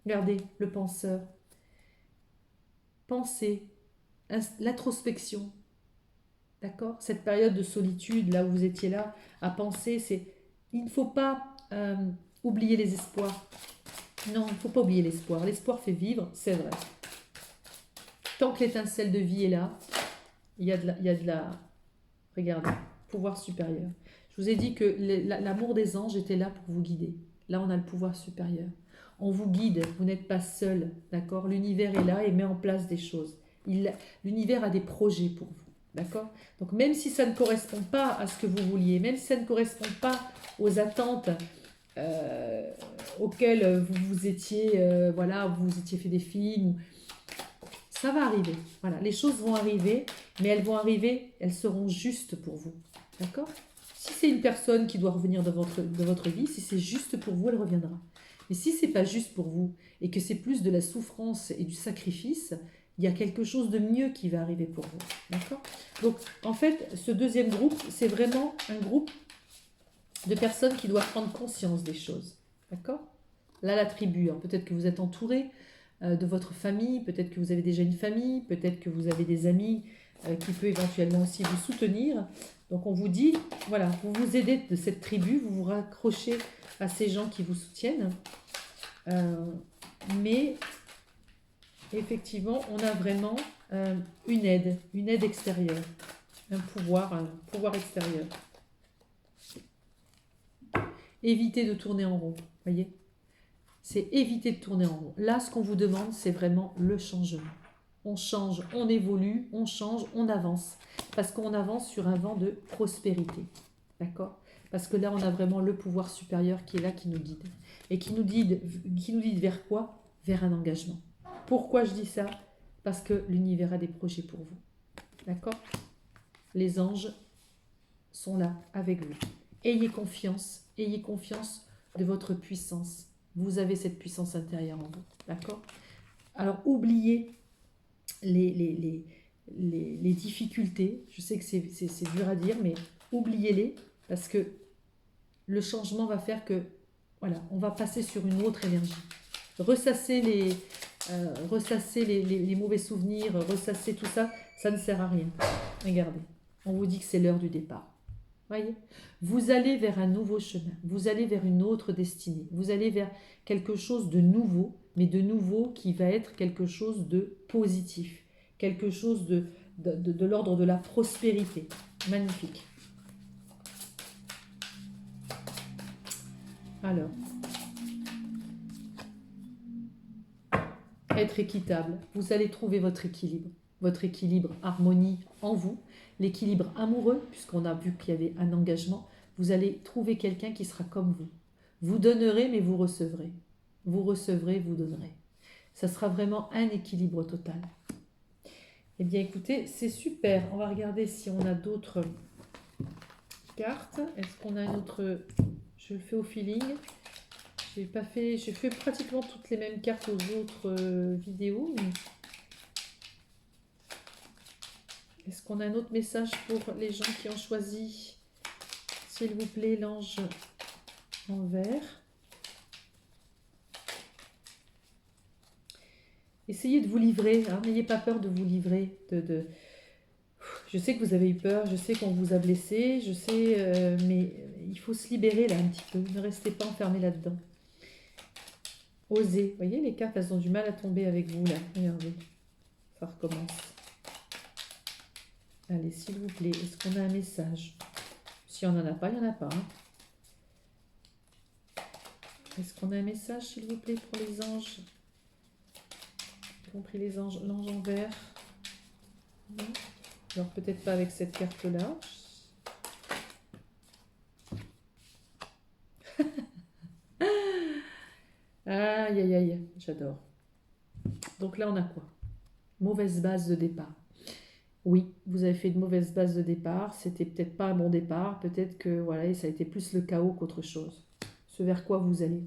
Regardez, le penseur. Pensez, l'introspection. D'accord? Cette période de solitude, là où vous étiez là, à penser, il ne faut pas oublier les espoirs. Non, il ne faut pas oublier l'espoir. L'espoir fait vivre, c'est vrai. Tant que l'étincelle de vie est là, il y a de la regardez, pouvoir supérieur. Je vous ai dit que l'amour des anges était là pour vous guider. Là, on a le pouvoir supérieur. On vous guide, vous n'êtes pas seul, d'accord? L'univers est là et met en place des choses. L'univers a des projets pour vous, d'accord? Donc même si ça ne correspond pas à ce que vous vouliez, même si ça ne correspond pas aux attentes auxquelles vous étiez, voilà, vous étiez fait des films, ça va arriver. Voilà, les choses vont arriver, mais elles vont arriver, elles seront justes pour vous. D'accord? Si c'est une personne qui doit revenir de votre vie, si c'est juste pour vous, elle reviendra. Mais si c'est pas juste pour vous et que c'est plus de la souffrance et du sacrifice, il y a quelque chose de mieux qui va arriver pour vous. D'accord? Donc, en fait, ce deuxième groupe, c'est vraiment un groupe de personnes qui doivent prendre conscience des choses. D'accord? Là, la tribu, hein, peut-être que vous êtes entouré de votre famille, peut-être que vous avez déjà une famille, peut-être que vous avez des amis qui peuvent éventuellement aussi vous soutenir. Donc on vous dit, voilà, vous vous aidez de cette tribu, vous vous raccrochez à ces gens qui vous soutiennent. Mais effectivement, on a vraiment une aide extérieure, un pouvoir extérieur. Évitez de tourner en rond, voyez ? C'est éviter de tourner en rond. Là, ce qu'on vous demande, c'est vraiment le changement. On change, on évolue, on change, on avance. Parce qu'on avance sur un vent de prospérité. D'accord? Parce que là, on a vraiment le pouvoir supérieur qui est là, qui nous guide. Et qui nous guide vers quoi? Vers un engagement. Pourquoi je dis ça? Parce que l'univers a des projets pour vous. D'accord? Les anges sont là avec vous. Ayez confiance de votre puissance. Vous avez cette puissance intérieure en vous, d'accord? Alors, oubliez les difficultés. Je sais que c'est dur à dire, mais oubliez-les parce que le changement va faire que, voilà, on va passer sur une autre énergie. Ressasser les mauvais souvenirs, ressasser tout ça, ça ne sert à rien. Regardez, on vous dit que c'est l'heure du départ. Voyez, vous allez vers un nouveau chemin, vous allez vers une autre destinée, vous allez vers quelque chose de nouveau, mais de nouveau qui va être quelque chose de positif, quelque chose de l'ordre de la prospérité. Magnifique. Alors, être équitable, vous allez trouver votre équilibre harmonie en vous, l'équilibre amoureux, puisqu'on a vu qu'il y avait un engagement, vous allez trouver quelqu'un qui sera comme vous. Vous donnerez, mais vous recevrez. Vous recevrez, vous donnerez. Ça sera vraiment un équilibre total. Eh bien, écoutez, c'est super. On va regarder si on a d'autres cartes. Est-ce qu'on a une autre... Je le fais au feeling. J'ai fait pratiquement toutes les mêmes cartes aux autres vidéos. Est-ce qu'on a un autre message pour les gens qui ont choisi, s'il vous plaît, l'ange en vert? Essayez de vous livrer, hein, n'ayez pas peur de vous livrer. Je sais que vous avez eu peur, je sais qu'on vous a blessé, je sais, mais il faut se libérer là un petit peu. Ne restez pas enfermé là-dedans. Osez. Vous voyez, les cartes, elles ont du mal à tomber avec vous là. Regardez, ça recommence. Allez, s'il vous plaît, est-ce qu'on a un message? Si on n'en a pas, il n'y en a pas. Hein. Est-ce qu'on a un message, s'il vous plaît, pour les anges? Y compris les anges, l'ange en vert. Non. Alors peut-être pas avec cette carte-là. Aïe, aïe, aïe, j'adore. Donc là, on a quoi? Mauvaise base de départ. Oui, vous avez fait une mauvaise base de départ. C'était peut-être pas un bon départ. Peut-être que voilà, ça a été plus le chaos qu'autre chose. Ce vers quoi vous allez.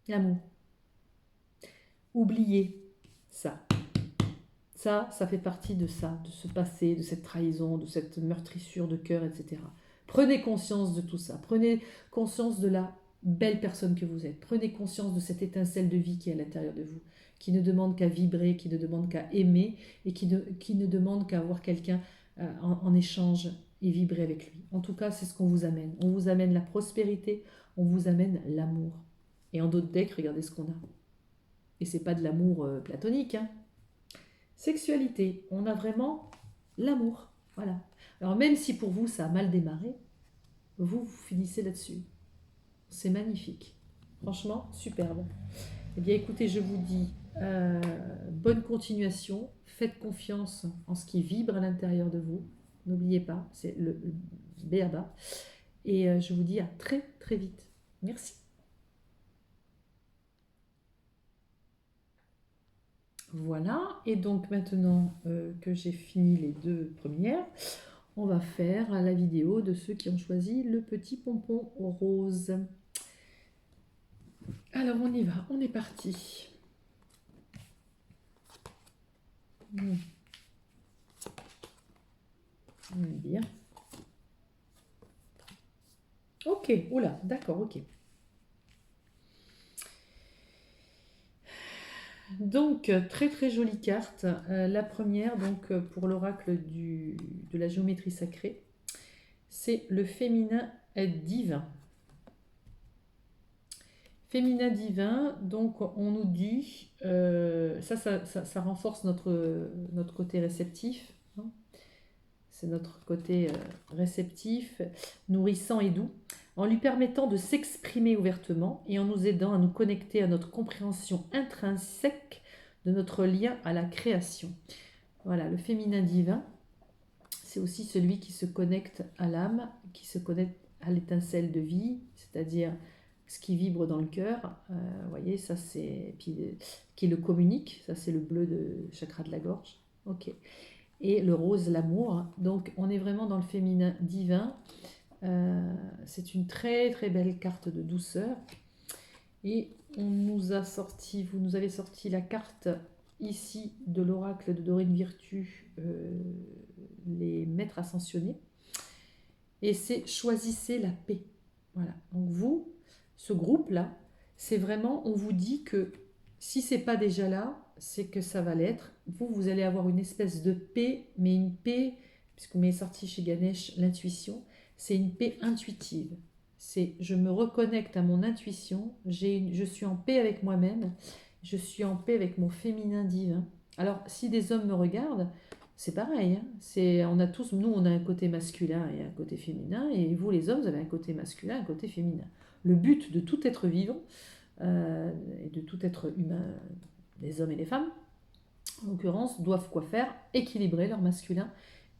L'amour. Oubliez ça. Ça fait partie de ça, de ce passé, de cette trahison, de cette meurtrissure de cœur, etc. Prenez conscience de tout ça. Prenez conscience de la belle personne que vous êtes. Prenez conscience de cette étincelle de vie qui est à l'intérieur de vous, qui ne demande qu'à vibrer, qui ne demande qu'à aimer et qui ne demande qu'à avoir quelqu'un en échange et vibrer avec lui. En tout cas, c'est ce qu'on vous amène. On vous amène la prospérité, on vous amène l'amour. Et en d'autres decks, regardez ce qu'on a. Et c'est pas de l'amour platonique, hein. Sexualité, on a vraiment l'amour. Voilà. Alors même si pour vous ça a mal démarré, vous finissez là-dessus. C'est magnifique. Franchement, superbe. Eh bien écoutez, je vous dis bonne continuation. Faites confiance en ce qui vibre à l'intérieur de vous. N'oubliez pas, c'est le B.A.B.A. Et je vous dis à très très vite. Merci. Voilà, et donc maintenant que j'ai fini les deux premières, on va faire la vidéo de ceux qui ont choisi le petit pompon rose. Alors on y va, on est parti. Bien. Ok, oula, d'accord, ok. Donc, très très jolie carte. La première, donc pour l'oracle de la géométrie sacrée, c'est le féminin divin. Féminin divin, donc on nous dit, ça renforce notre côté réceptif. Hein. C'est notre côté réceptif, nourrissant et doux, en lui permettant de s'exprimer ouvertement et en nous aidant à nous connecter à notre compréhension intrinsèque de notre lien à la création. Voilà, le féminin divin, c'est aussi celui qui se connecte à l'âme, qui se connecte à l'étincelle de vie, c'est-à-dire ce qui vibre dans le cœur. Vous voyez, ça c'est... Puis, qui le communique, ça c'est le bleu de chakra de la gorge. Ok. Et le rose, l'amour. Donc on est vraiment dans le féminin divin. C'est une très très belle carte de douceur. Et on nous a sorti, vous nous avez sorti la carte ici de l'oracle de Dorine Virtue, les maîtres ascensionnés. et c'est choisissez la paix. Voilà. Donc vous, ce groupe-là, c'est vraiment, on vous dit que si c'est pas déjà là, c'est que ça va l'être. Vous allez avoir une espèce de paix, mais une paix, puisqu'on m'est sorti chez Ganesh, l'intuition, c'est une paix intuitive. C'est je me reconnecte à mon intuition, je suis en paix avec moi-même, je suis en paix avec mon féminin divin. Alors, si des hommes me regardent, c'est pareil, hein. On a tous, nous, on a un côté masculin et un côté féminin, et vous, les hommes, vous avez un côté masculin, un côté féminin. Le but de tout être vivant et de tout être humain, les hommes et les femmes, en l'occurrence, doivent quoi faire? Équilibrer leur masculin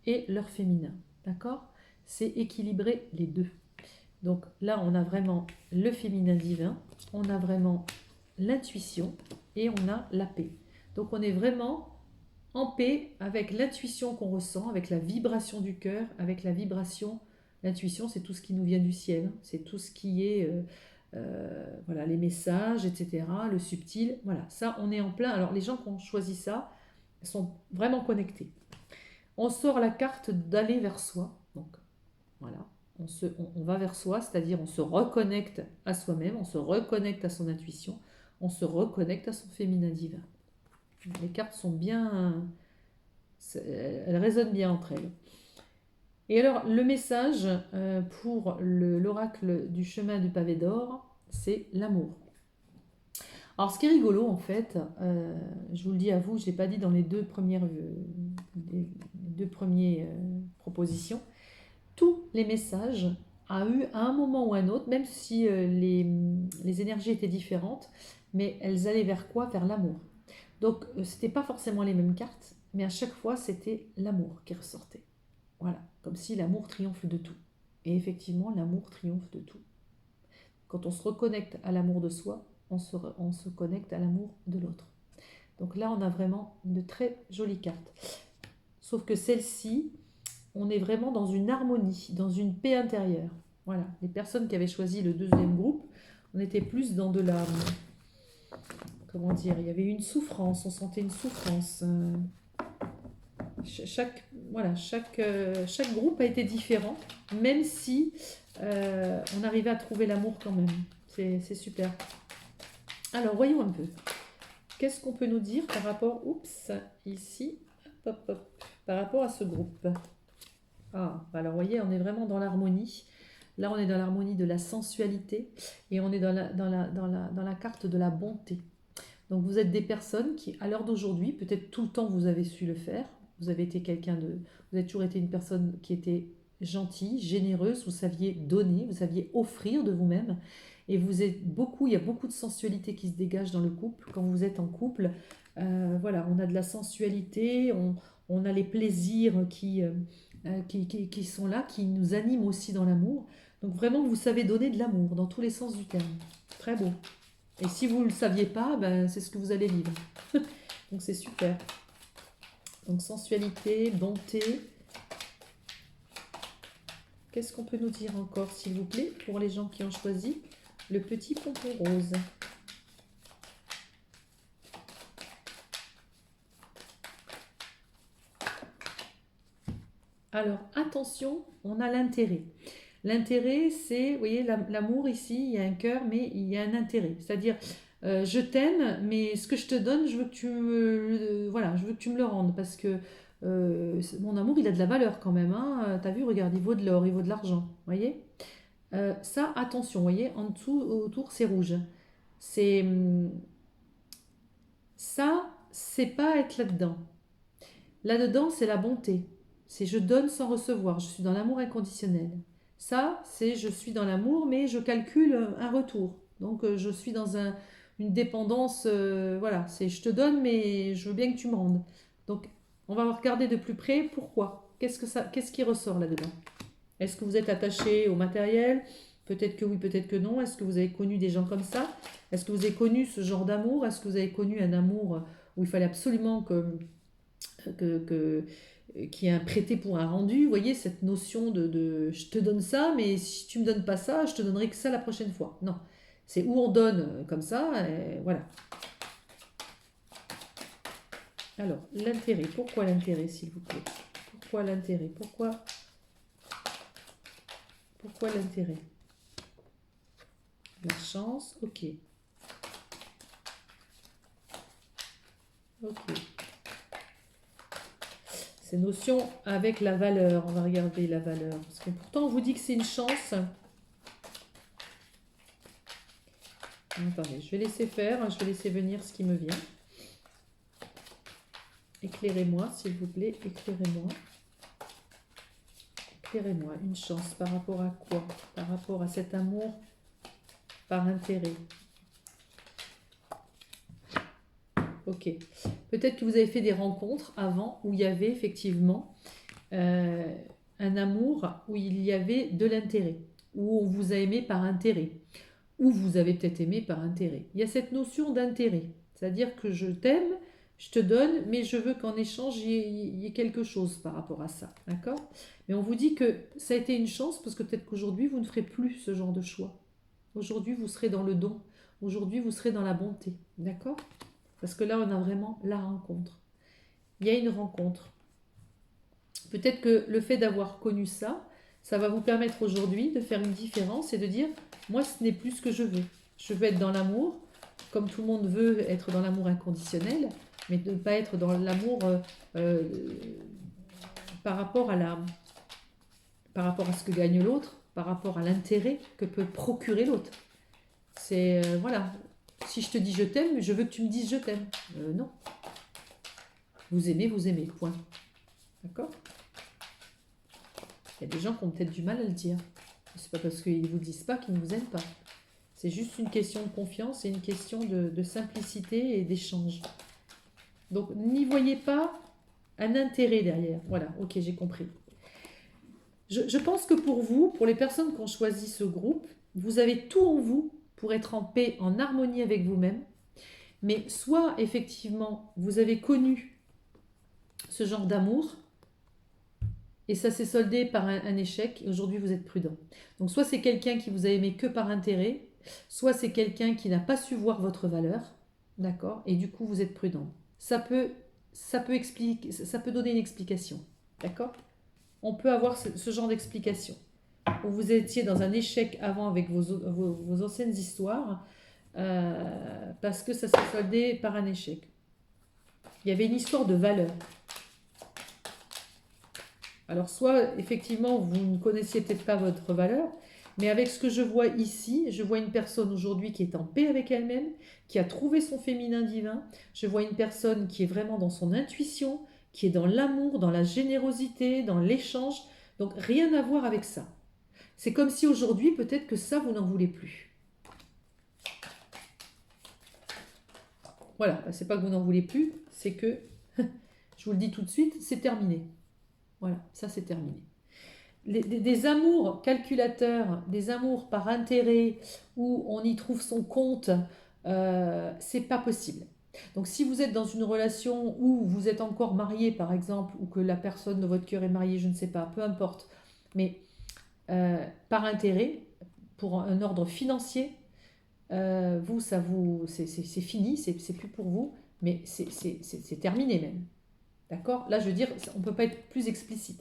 et leur féminin. D'accord? C'est équilibrer les deux. Donc là, on a vraiment le féminin divin, on a vraiment l'intuition et on a la paix. Donc on est vraiment en paix avec l'intuition qu'on ressent, avec la vibration du cœur, avec la vibration. L'intuition, c'est tout ce qui nous vient du ciel, c'est tout ce qui est voilà, les messages, etc., le subtil. Voilà, ça, on est en plein. Alors les gens qui ont choisi ça sont vraiment connectés. On sort la carte d'aller vers soi. Donc voilà, on va vers soi, c'est-à-dire on se reconnecte à soi-même, on se reconnecte à son intuition, on se reconnecte à son féminin divin. Les cartes sont bien, elles résonnent bien entre elles. Et alors, le message pour l'oracle du chemin du pavé d'or, c'est l'amour. Alors, ce qui est rigolo, en fait, je vous le dis à vous, je ne l'ai pas dit dans les deux premières propositions, tous les messages a eu à un moment ou un autre, même si les énergies étaient différentes, mais elles allaient vers quoi? Vers l'amour. Donc, c'était pas forcément les mêmes cartes, mais à chaque fois, c'était l'amour qui ressortait. Voilà, comme si l'amour triomphe de tout. Et effectivement, l'amour triomphe de tout. Quand on se reconnecte à l'amour de soi, on se connecte à l'amour de l'autre. Donc là, on a vraiment de très jolies cartes. Sauf que celle-ci, on est vraiment dans une harmonie, dans une paix intérieure. Voilà, les personnes qui avaient choisi le deuxième groupe, on était plus dans de la... Comment dire? Il y avait une souffrance, on sentait une souffrance. Chaque groupe a été différent, même si on arrivait à trouver l'amour quand même. C'est super. Alors, voyons un peu. Qu'est-ce qu'on peut nous dire par rapport... Oups, ici. Hop, hop, par rapport à ce groupe. Ah, alors vous voyez, on est vraiment dans l'harmonie. Là, on est dans l'harmonie de la sensualité et on est dans la carte de la bonté. Donc, vous êtes des personnes qui, à l'heure d'aujourd'hui, peut-être tout le temps vous avez su le faire. Vous avez été vous avez toujours été une personne qui était gentille, généreuse. Vous saviez donner, vous saviez offrir de vous-même. Et vous êtes beaucoup, il y a beaucoup de sensualité qui se dégage dans le couple. Quand vous êtes en couple, voilà, on a de la sensualité, on a les plaisirs qui sont là, qui nous animent aussi dans l'amour. Donc vraiment, vous savez donner de l'amour dans tous les sens du terme. Très beau. Et si vous ne le saviez pas, ben, c'est ce que vous allez vivre. Donc c'est super. Donc sensualité, bonté. Qu'est-ce qu'on peut nous dire encore, s'il vous plaît, pour les gens qui ont choisi le petit pompon rose? Alors, attention, on a l'intérêt. L'intérêt, c'est, vous voyez, l'amour ici, il y a un cœur, mais il y a un intérêt. C'est-à-dire, je t'aime, mais ce que je te donne, je veux que voilà, je veux que tu me le rendes, parce que mon amour, il a de la valeur quand même. Hein. T'as vu, regarde, il vaut de l'or, il vaut de l'argent, vous voyez? Ça, attention, vous voyez, en dessous, autour, c'est rouge. C'est ça, c'est pas être là-dedans. Là-dedans, c'est la bonté. C'est je donne sans recevoir. Je suis dans l'amour inconditionnel. Ça, c'est je suis dans l'amour, mais je calcule un retour. Donc, je suis dans une dépendance. Voilà, c'est je te donne, mais je veux bien que tu me rendes. Donc, on va regarder de plus près pourquoi. Qu'est-ce qui ressort là-dedans? Est-ce que vous êtes attaché au matériel? Peut-être que oui, peut-être que non. Est-ce que vous avez connu des gens comme ça? Est-ce que vous avez connu ce genre d'amour? Est-ce que vous avez connu un amour où il fallait absolument qu'il y ait un prêté pour un rendu? Vous voyez, cette notion de je te donne ça, mais si tu me donnes pas ça, je te donnerai que ça la prochaine fois. Non, c'est où on donne comme ça, et voilà. Alors, l'intérêt. Pourquoi l'intérêt, s'il vous plaît? Pourquoi l'intérêt? Pourquoi Pourquoi l'intérêt? La chance, ok. Ok. Ces notions avec la valeur, on va regarder la valeur. Parce que pourtant on vous dit que c'est une chance. Attendez, je vais laisser faire, je vais laisser venir ce qui me vient. Éclairez-moi, s'il vous plaît, éclairez-moi. Éclairez-moi, une chance par rapport à quoi? Par rapport à cet amour par intérêt. Ok. Peut-être que vous avez fait des rencontres avant où il y avait effectivement un amour, où il y avait de l'intérêt, où on vous a aimé par intérêt, ou vous avez peut-être aimé par intérêt. Il y a cette notion d'intérêt, c'est-à-dire que je t'aime, je te donne, mais je veux qu'en échange, il y ait quelque chose par rapport à ça, d'accord? Mais on vous dit que ça a été une chance, parce que peut-être qu'aujourd'hui, vous ne ferez plus ce genre de choix. Aujourd'hui, vous serez dans le don. Aujourd'hui, vous serez dans la bonté, d'accord? Parce que là, on a vraiment la rencontre. Il y a une rencontre. Peut-être que le fait d'avoir connu ça, ça va vous permettre aujourd'hui de faire une différence et de dire, moi, ce n'est plus ce que je veux. Je veux être dans l'amour, comme tout le monde veut être dans l'amour inconditionnel, mais de ne pas être dans l'amour euh, par rapport à ce que gagne l'autre, par rapport à l'intérêt que peut procurer l'autre. C'est, voilà, si je te dis je t'aime, je veux que tu me dises je t'aime. Non. Vous aimez, point. D'accord? Il y a des gens qui ont peut-être du mal à le dire. C'est pas parce qu'ils ne vous disent pas qu'ils ne vous aiment pas. C'est juste une question de confiance et une question de simplicité et d'échange. Donc, n'y voyez pas un intérêt derrière. Voilà, ok, j'ai compris. Je pense que pour vous, pour les personnes qui ont choisi ce groupe, vous avez tout en vous pour être en paix, en harmonie avec vous-même. Mais soit, effectivement, vous avez connu ce genre d'amour, et ça s'est soldé par un échec, et aujourd'hui vous êtes prudent. Donc soit c'est quelqu'un qui vous a aimé que par intérêt, soit c'est quelqu'un qui n'a pas su voir votre valeur, d'accord, et du coup vous êtes prudent. Ça peut donner une explication, d'accord. On peut avoir ce genre d'explication. Où vous étiez dans un échec avant avec vos anciennes histoires, parce que ça s'est soldé par un échec. Il y avait une histoire de valeur. Alors soit effectivement vous ne connaissiez peut-être pas votre valeur, mais avec ce que je vois ici, je vois une personne aujourd'hui qui est en paix avec elle-même, qui a trouvé son féminin divin. Je vois une personne qui est vraiment dans son intuition, qui est dans l'amour, dans la générosité, dans l'échange. Donc rien à voir avec ça. C'est comme si aujourd'hui peut-être que ça vous n'en voulez plus. Voilà, c'est pas que vous n'en voulez plus, c'est que, je vous le dis tout de suite, c'est terminé. Voilà, ça c'est terminé. Des amours calculateurs, des amours par intérêt, où on y trouve son compte, c'est pas possible. Donc si vous êtes dans une relation où vous êtes encore marié par exemple, ou que la personne de votre cœur est mariée, je ne sais pas, peu importe, mais par intérêt, pour un ordre financier, c'est fini, c'est plus pour vous, mais c'est terminé même. D'accord? Là, je veux dire, on ne peut pas être plus explicite.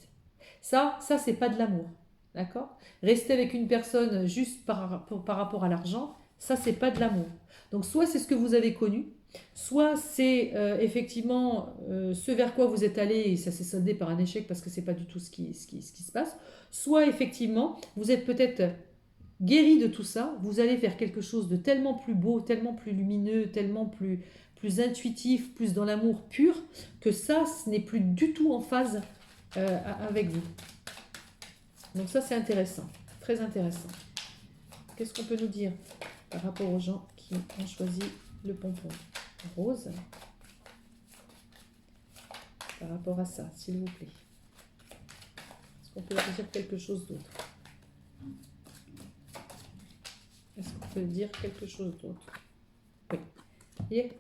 Ça c'est pas de l'amour. D'accord? Rester avec une personne juste par rapport à l'argent, ça, c'est pas de l'amour. Donc, soit c'est ce que vous avez connu, soit c'est effectivement ce vers quoi vous êtes allé et ça s'est soldé par un échec parce que c'est pas du tout ce qui se passe. Soit effectivement, vous êtes peut-être guéri de tout ça, vous allez faire quelque chose de tellement plus beau, tellement plus lumineux, tellement plus intuitif, plus dans l'amour pur, que ça, ce n'est plus du tout en phase avec vous. Donc ça, c'est intéressant, très intéressant. Qu'est-ce qu'on peut nous dire par rapport aux gens qui ont choisi le pompon rose? Par rapport à ça, s'il vous plaît. Est-ce qu'on peut leur dire quelque chose d'autre? Est-ce qu'on peut dire quelque chose d'autre? Oui. Voyez,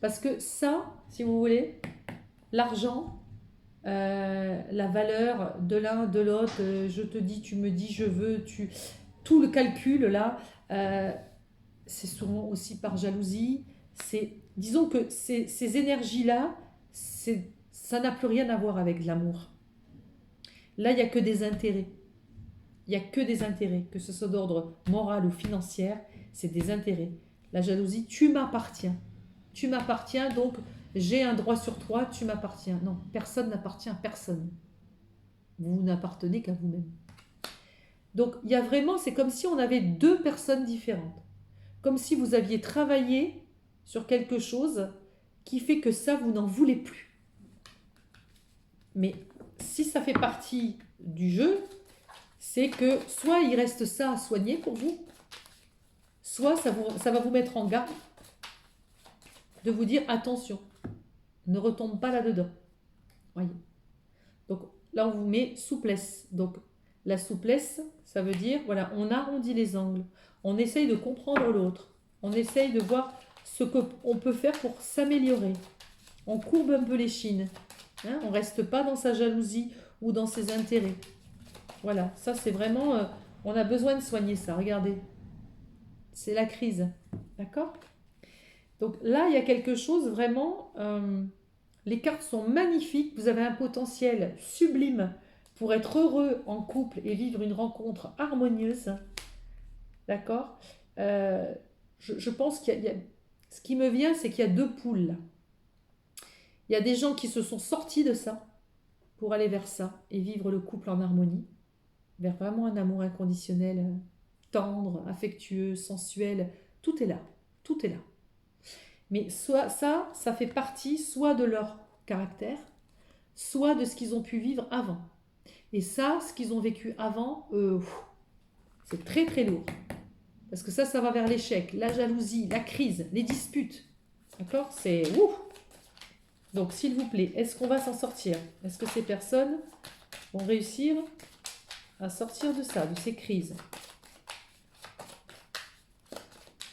parce que ça, si vous voulez, l'argent, la valeur de l'un, de l'autre, je te dis, tu me dis, je veux, tout le calcul là, c'est souvent aussi par jalousie. Disons que ces énergies-là, ça n'a plus rien à voir avec l'amour. Là, il n'y a que des intérêts. Il n'y a que des intérêts, que ce soit d'ordre moral ou financier, c'est des intérêts. La jalousie, tu m'appartiens. Tu m'appartiens, donc j'ai un droit sur toi, tu m'appartiens. Non, personne n'appartient à personne. Vous n'appartenez qu'à vous-même. Donc il y a vraiment, c'est comme si on avait deux personnes différentes. Comme si vous aviez travaillé sur quelque chose qui fait que ça, vous n'en voulez plus. Mais si ça fait partie du jeu, c'est que soit il reste ça à soigner pour vous, soit ça va vous mettre en garde de vous dire attention, ne retombe pas là-dedans. Voyez. Donc là, on vous met souplesse. Donc la souplesse, ça veut dire, voilà, on arrondit les angles, on essaye de comprendre l'autre, on essaye de voir ce qu'on peut faire pour s'améliorer. On courbe un peu les chines. Hein, on ne reste pas dans sa jalousie ou dans ses intérêts. Voilà, ça c'est vraiment... on a besoin de soigner ça, regardez. C'est la crise. D'accord? Donc là, il y a quelque chose vraiment... les cartes sont magnifiques. Vous avez un potentiel sublime pour être heureux en couple et vivre une rencontre harmonieuse. D'accord? Je pense qu'il y a... Ce qui me vient, c'est qu'il y a deux poules là. Il y a des gens qui se sont sortis de ça pour aller vers ça et vivre le couple en harmonie, vers vraiment un amour inconditionnel, tendre, affectueux, sensuel. Tout est là. Tout est là. Mais soit ça fait partie soit de leur caractère, soit de ce qu'ils ont pu vivre avant. Et ça, ce qu'ils ont vécu avant, c'est très très lourd. Parce que ça va vers l'échec, la jalousie, la crise, les disputes. D'accord? C'est ouf. Donc, s'il vous plaît, est-ce qu'on va s'en sortir? Est-ce que ces personnes vont réussir à sortir de ça, de ces crises?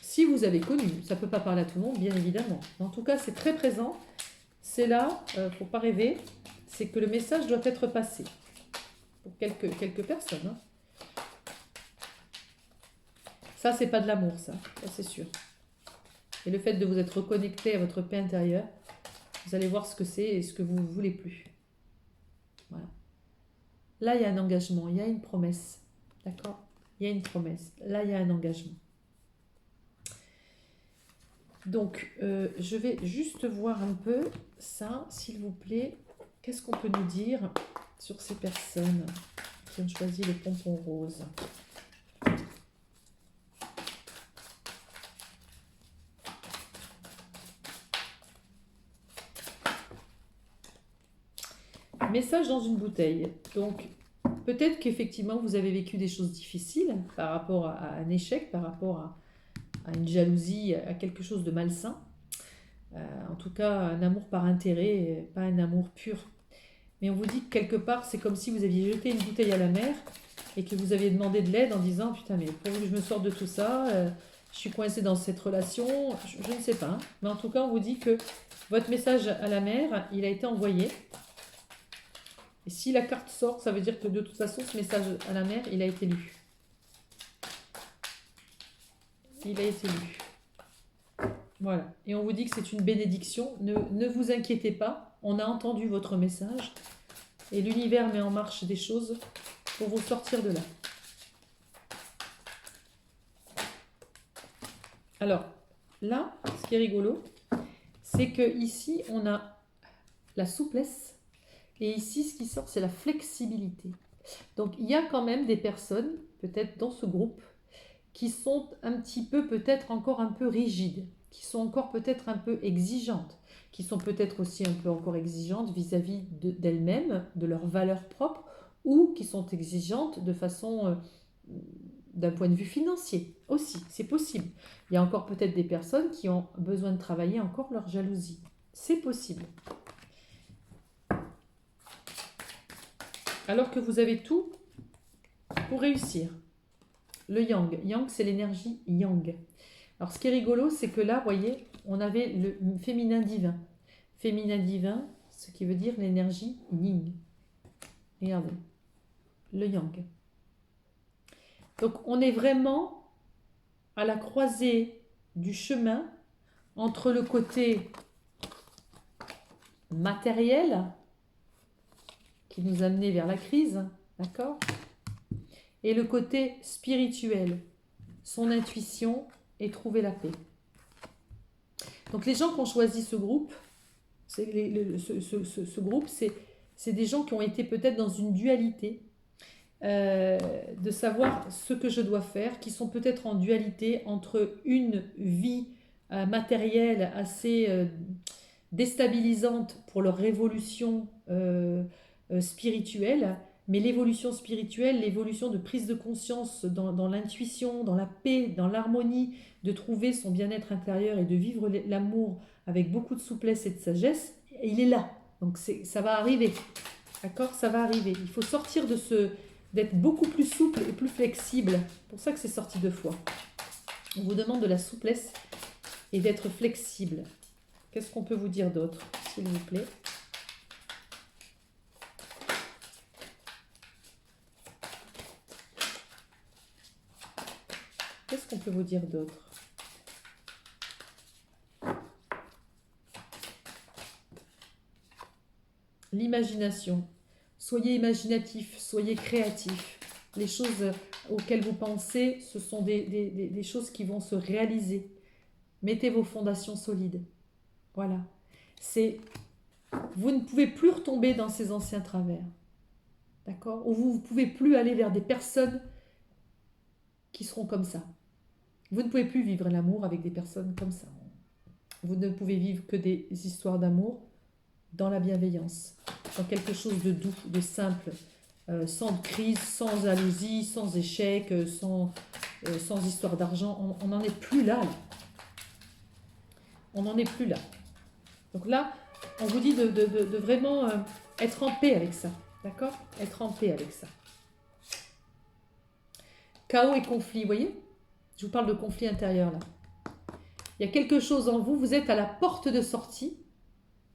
Si vous avez connu, ça ne peut pas parler à tout le monde, bien évidemment. En tout cas, c'est très présent. C'est là, il ne faut pas rêver, c'est que le message doit être passé. Pour quelques personnes. Hein. Ça, c'est pas de l'amour, ça c'est sûr. Et le fait de vous être reconnecté à votre paix intérieure, vous allez voir ce que c'est et ce que vous ne voulez plus. Voilà. Là, il y a un engagement, il y a une promesse. D'accord? Il y a une promesse. Là, il y a un engagement. Donc, je vais juste voir un peu ça, s'il vous plaît. Qu'est-ce qu'on peut nous dire sur ces personnes qui ont choisi le pompon rose? Message dans une bouteille. Donc, peut-être qu'effectivement, vous avez vécu des choses difficiles par rapport à un échec, par rapport à une jalousie, à quelque chose de malsain. En tout cas, un amour par intérêt, pas un amour pur. Mais on vous dit que quelque part, c'est comme si vous aviez jeté une bouteille à la mer et que vous aviez demandé de l'aide en disant « Putain, mais pour que je me sorte de tout ça, je suis coincée dans cette relation, je ne sais pas. Hein. » Mais en tout cas, on vous dit que votre message à la mer, il a été envoyé. Et si la carte sort, ça veut dire que de toute façon, ce message à la mer, il a été lu. Il a été lu. Voilà. Et on vous dit que c'est une bénédiction. Ne vous inquiétez pas. On a entendu votre message. Et l'univers met en marche des choses pour vous sortir de là. Alors, là, ce qui est rigolo, c'est que ici, on a la souplesse. Et ici, ce qui sort, c'est la flexibilité. Donc, il y a quand même des personnes, peut-être dans ce groupe, qui sont un petit peu, peut-être encore un peu rigides, qui sont encore peut-être un peu exigeantes, qui sont peut-être aussi un peu encore exigeantes vis-à-vis d'elles-mêmes, de leurs valeurs propres, ou qui sont exigeantes de façon, d'un point de vue financier aussi, c'est possible. Il y a encore peut-être des personnes qui ont besoin de travailler encore leur jalousie. C'est possible. Alors que vous avez tout pour réussir. Le yang. Yang, c'est l'énergie yang. Alors, ce qui est rigolo, c'est que là, vous voyez, on avait le féminin divin. Féminin divin, ce qui veut dire l'énergie yin. Regardez. Le yang. Donc, on est vraiment à la croisée du chemin entre le côté matériel qui nous a amené vers la crise, d'accord? et le côté spirituel, son intuition et trouver la paix. Donc les gens qui ont choisi ce groupe, ce groupe, c'est des gens qui ont été peut-être dans une dualité, de savoir ce que je dois faire, qui sont peut-être en dualité entre une vie matérielle assez déstabilisante pour leur évolution spirituelle, mais l'évolution spirituelle, l'évolution de prise de conscience dans l'intuition, dans la paix, dans l'harmonie, de trouver son bien-être intérieur et de vivre l'amour avec beaucoup de souplesse et de sagesse, il est là. Donc ça va arriver. D'accord? Ça va arriver. Il faut sortir d'être beaucoup plus souple et plus flexible. C'est pour ça que c'est sorti 2 fois. On vous demande de la souplesse et d'être flexible. Qu'est-ce qu'on peut vous dire d'autre, s'il vous plaît? Qu'est-ce qu'on peut vous dire d'autre? L'imagination. Soyez imaginatif, soyez créatif. Les choses auxquelles vous pensez, ce sont des choses qui vont se réaliser. Mettez vos fondations solides. Voilà. Vous ne pouvez plus retomber dans ces anciens travers. D'accord? Ou vous ne pouvez plus aller vers des personnes qui seront comme ça. Vous ne pouvez plus vivre l'amour avec des personnes comme ça. Vous ne pouvez vivre que des histoires d'amour dans la bienveillance, dans quelque chose de doux, de simple, sans crise, sans jalousie, sans échec, sans histoire d'argent. On n'en est plus là. On n'en est plus là. Donc là, on vous dit de vraiment être en paix avec ça. D'accord? Être en paix avec ça. Chaos et conflit, vous voyez? Je vous parle de conflit intérieur là. Il y a quelque chose en vous, vous êtes à la porte de sortie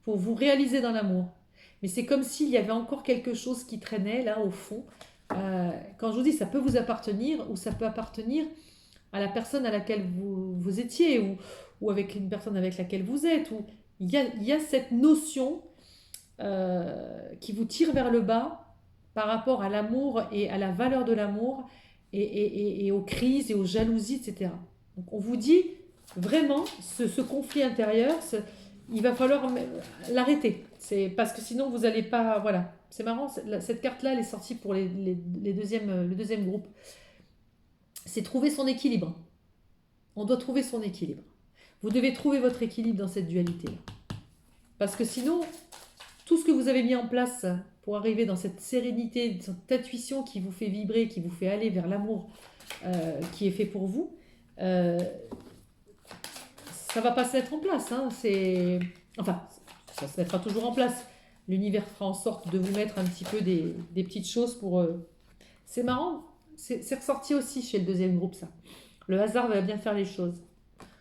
pour vous réaliser dans l'amour. Mais c'est comme s'il y avait encore quelque chose qui traînait là au fond. Quand je vous dis ça peut vous appartenir ou ça peut appartenir à la personne à laquelle vous étiez ou avec une personne avec laquelle vous êtes. Il y a cette notion qui vous tire vers le bas par rapport à l'amour et à la valeur de l'amour et aux crises et aux jalousies, etc. Donc on vous dit vraiment ce conflit intérieur, il va falloir l'arrêter. C'est parce que sinon vous n'allez pas. Voilà, c'est marrant. Cette carte-là, elle est sortie pour le deuxième groupe. C'est trouver son équilibre. On doit trouver son équilibre. Vous devez trouver votre équilibre dans cette dualité-là. Parce que sinon, tout ce que vous avez mis en place pour arriver dans cette sérénité, cette intuition qui vous fait vibrer, qui vous fait aller vers l'amour qui est fait pour vous, ça va pas se mettre en place. Hein. Enfin, ça se mettra toujours en place. L'univers fera en sorte de vous mettre un petit peu des petites choses pour... C'est marrant, c'est ressorti aussi chez le deuxième groupe, ça. Le hasard va bien faire les choses.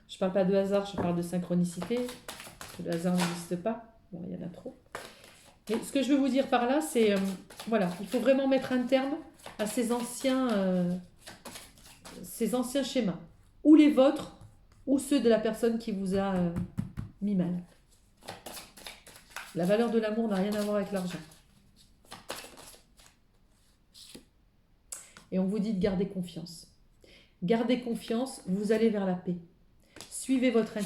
Je parle pas de hasard, je parle de synchronicité. Le hasard n'existe pas. Bon, il y en a trop. Mais ce que je veux vous dire par là, c'est... voilà, il faut vraiment mettre un terme à ces anciens schémas. Ou les vôtres, ou ceux de la personne qui vous a mis mal. La valeur de l'amour n'a rien à voir avec l'argent. Et on vous dit de garder confiance. Gardez confiance, vous allez vers la paix. Suivez votre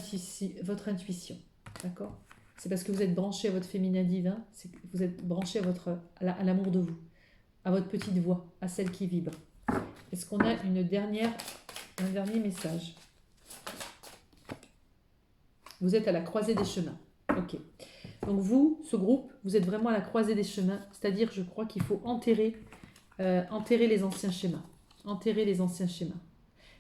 intuition. D'accord? C'est parce que vous êtes branché à votre féminin divin, c'est que vous êtes branché à l'amour de vous, à votre petite voix, à celle qui vibre. Est-ce qu'on a un dernier message? Vous êtes à la croisée des chemins. Ok. Donc vous, ce groupe, vous êtes vraiment à la croisée des chemins. C'est-à-dire, je crois qu'il faut enterrer les anciens schémas. Enterrer les anciens schémas.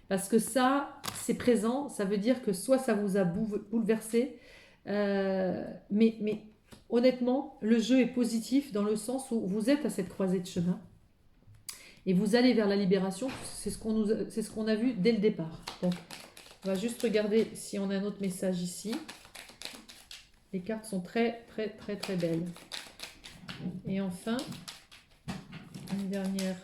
Parce que ça, c'est présent. Ça veut dire que soit ça vous a bouleversé, mais honnêtement, le jeu est positif dans le sens où vous êtes à cette croisée de chemin. Et vous allez vers la libération. C'est ce qu'on a vu dès le départ. Donc, on va juste regarder si on a un autre message ici. Les cartes sont très, très, très, très belles. Et enfin, une dernière.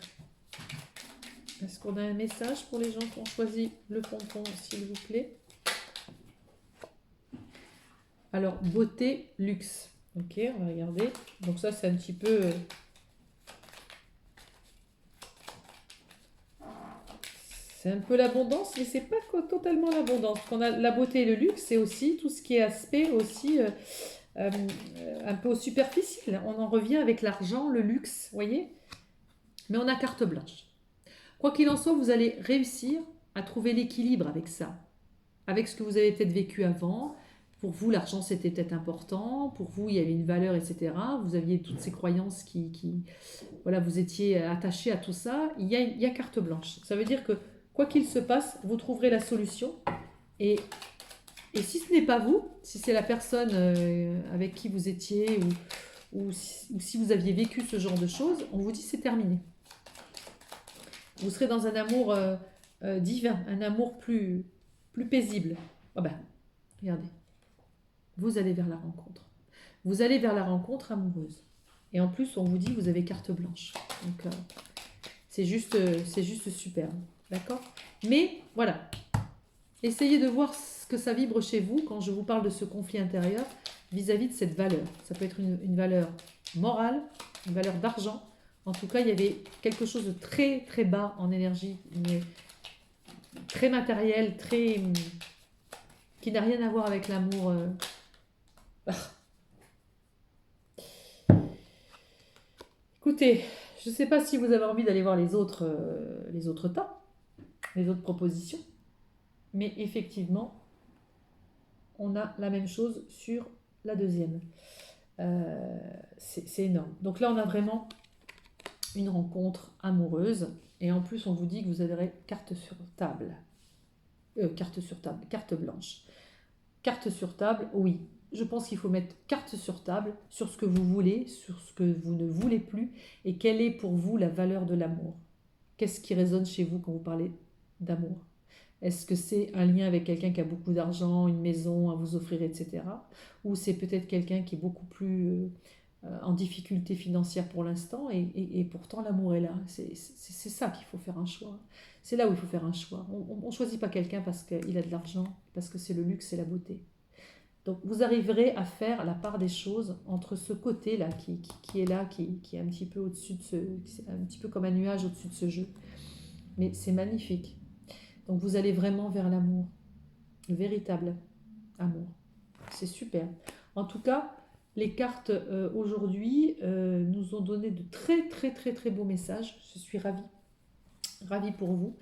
Est-ce qu'on a un message pour les gens qui ont choisi le pompon, s'il vous plaît? Alors, beauté, luxe. Ok, on va regarder. Donc ça, c'est un petit peu... c'est un peu l'abondance, mais c'est pas totalement l'abondance. On a la beauté et le luxe, c'est aussi tout ce qui est aspect aussi euh, un peu superficiel. On en revient avec l'argent, le luxe, vous voyez? Mais on a carte blanche. Quoi qu'il en soit, vous allez réussir à trouver l'équilibre avec ça, avec ce que vous avez peut-être vécu avant. Pour vous, l'argent, c'était peut-être important. Pour vous, il y avait une valeur, etc. Vous aviez toutes ces croyances voilà, vous étiez attaché à tout ça. Il y a carte blanche. Ça veut dire que quoi qu'il se passe, vous trouverez la solution. Et, et si ce n'est pas vous, si c'est la personne avec qui vous étiez ou si vous aviez vécu ce genre de choses, on vous dit c'est terminé. Vous serez dans un amour divin, un amour plus paisible. Ah ben, regardez, vous allez vers la rencontre. Vous allez vers la rencontre amoureuse. Et en plus, on vous dit que vous avez carte blanche. Donc, c'est juste super. D'accord? Mais voilà, essayez de voir ce que ça vibre chez vous quand je vous parle de ce conflit intérieur vis-à-vis de cette valeur. Ça peut être une valeur morale, une valeur d'argent. En tout cas, il y avait quelque chose de très très bas en énergie, mais très matériel, qui n'a rien à voir avec l'amour. Écoutez, je ne sais pas si vous avez envie d'aller voir les autres tas, les autres propositions, mais effectivement, on a la même chose sur la deuxième. C'est énorme. Donc là, on a vraiment une rencontre amoureuse. Et en plus, on vous dit que vous avez carte sur table. Carte blanche. Carte sur table, oui. Je pense qu'il faut mettre carte sur table sur ce que vous voulez, sur ce que vous ne voulez plus, et quelle est pour vous la valeur de l'amour. Qu'est-ce qui résonne chez vous quand vous parlez d'amour? Est-ce que c'est un lien avec quelqu'un qui a beaucoup d'argent, une maison à vous offrir, etc. Ou c'est peut-être quelqu'un qui est beaucoup plus en difficulté financière pour l'instant et pourtant l'amour est là. C'est ça qu'il faut faire un choix. C'est là où il faut faire un choix. On ne choisit pas quelqu'un parce qu'il a de l'argent, parce que c'est le luxe et la beauté. Donc vous arriverez à faire la part des choses entre ce côté-là qui est là, qui est un petit peu au-dessus de un petit peu comme un nuage au-dessus de ce jeu. Mais c'est magnifique. Donc vous allez vraiment vers l'amour, le véritable amour. C'est super. En tout cas, les cartes aujourd'hui nous ont donné de très très très très beaux messages. Je suis ravie pour vous.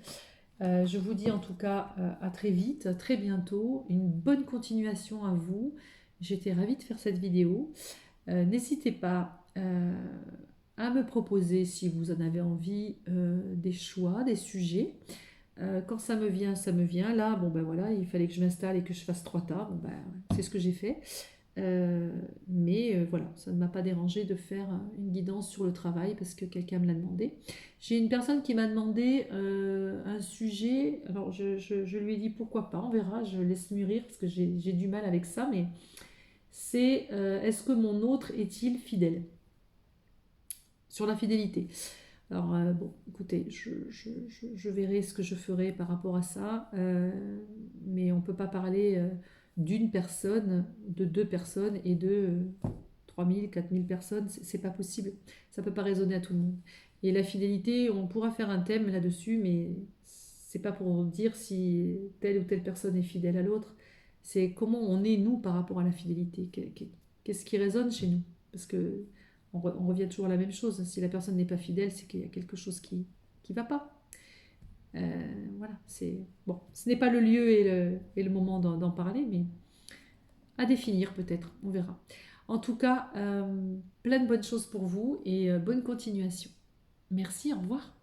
Je vous dis en tout cas à très vite, à très bientôt. Une bonne continuation à vous. J'étais ravie de faire cette vidéo. N'hésitez pas à me proposer, si vous en avez envie, des choix, des sujets. Quand ça me vient, ça me vient. Là, bon ben voilà, il fallait que je m'installe et que je fasse 3 tas. Bon ben, c'est ce que j'ai fait. Mais voilà, ça ne m'a pas dérangé de faire une guidance sur le travail parce que quelqu'un me l'a demandé. J'ai une personne qui m'a demandé un sujet. Alors je lui ai dit pourquoi pas, on verra, je laisse mûrir parce que j'ai du mal avec ça. Mais c'est est-ce que mon autre est-il fidèle? Sur la fidélité. Alors, bon, écoutez, je verrai ce que je ferai par rapport à ça, mais on ne peut pas parler d'une personne, de 2 personnes et de 3000, 4000 personnes, c'est pas possible. Ça ne peut pas résonner à tout le monde. Et la fidélité, on pourra faire un thème là-dessus, mais c'est pas pour dire si telle ou telle personne est fidèle à l'autre, c'est comment on est nous par rapport à la fidélité. Qu'est-ce qui résonne chez nous? Parce que on revient toujours à la même chose. Si la personne n'est pas fidèle, c'est qu'il y a quelque chose qui ne va pas. Voilà, c'est bon. Ce n'est pas le lieu et le moment d'en parler, mais à définir peut-être. On verra. En tout cas, plein de bonnes choses pour vous et bonne continuation. Merci, au revoir.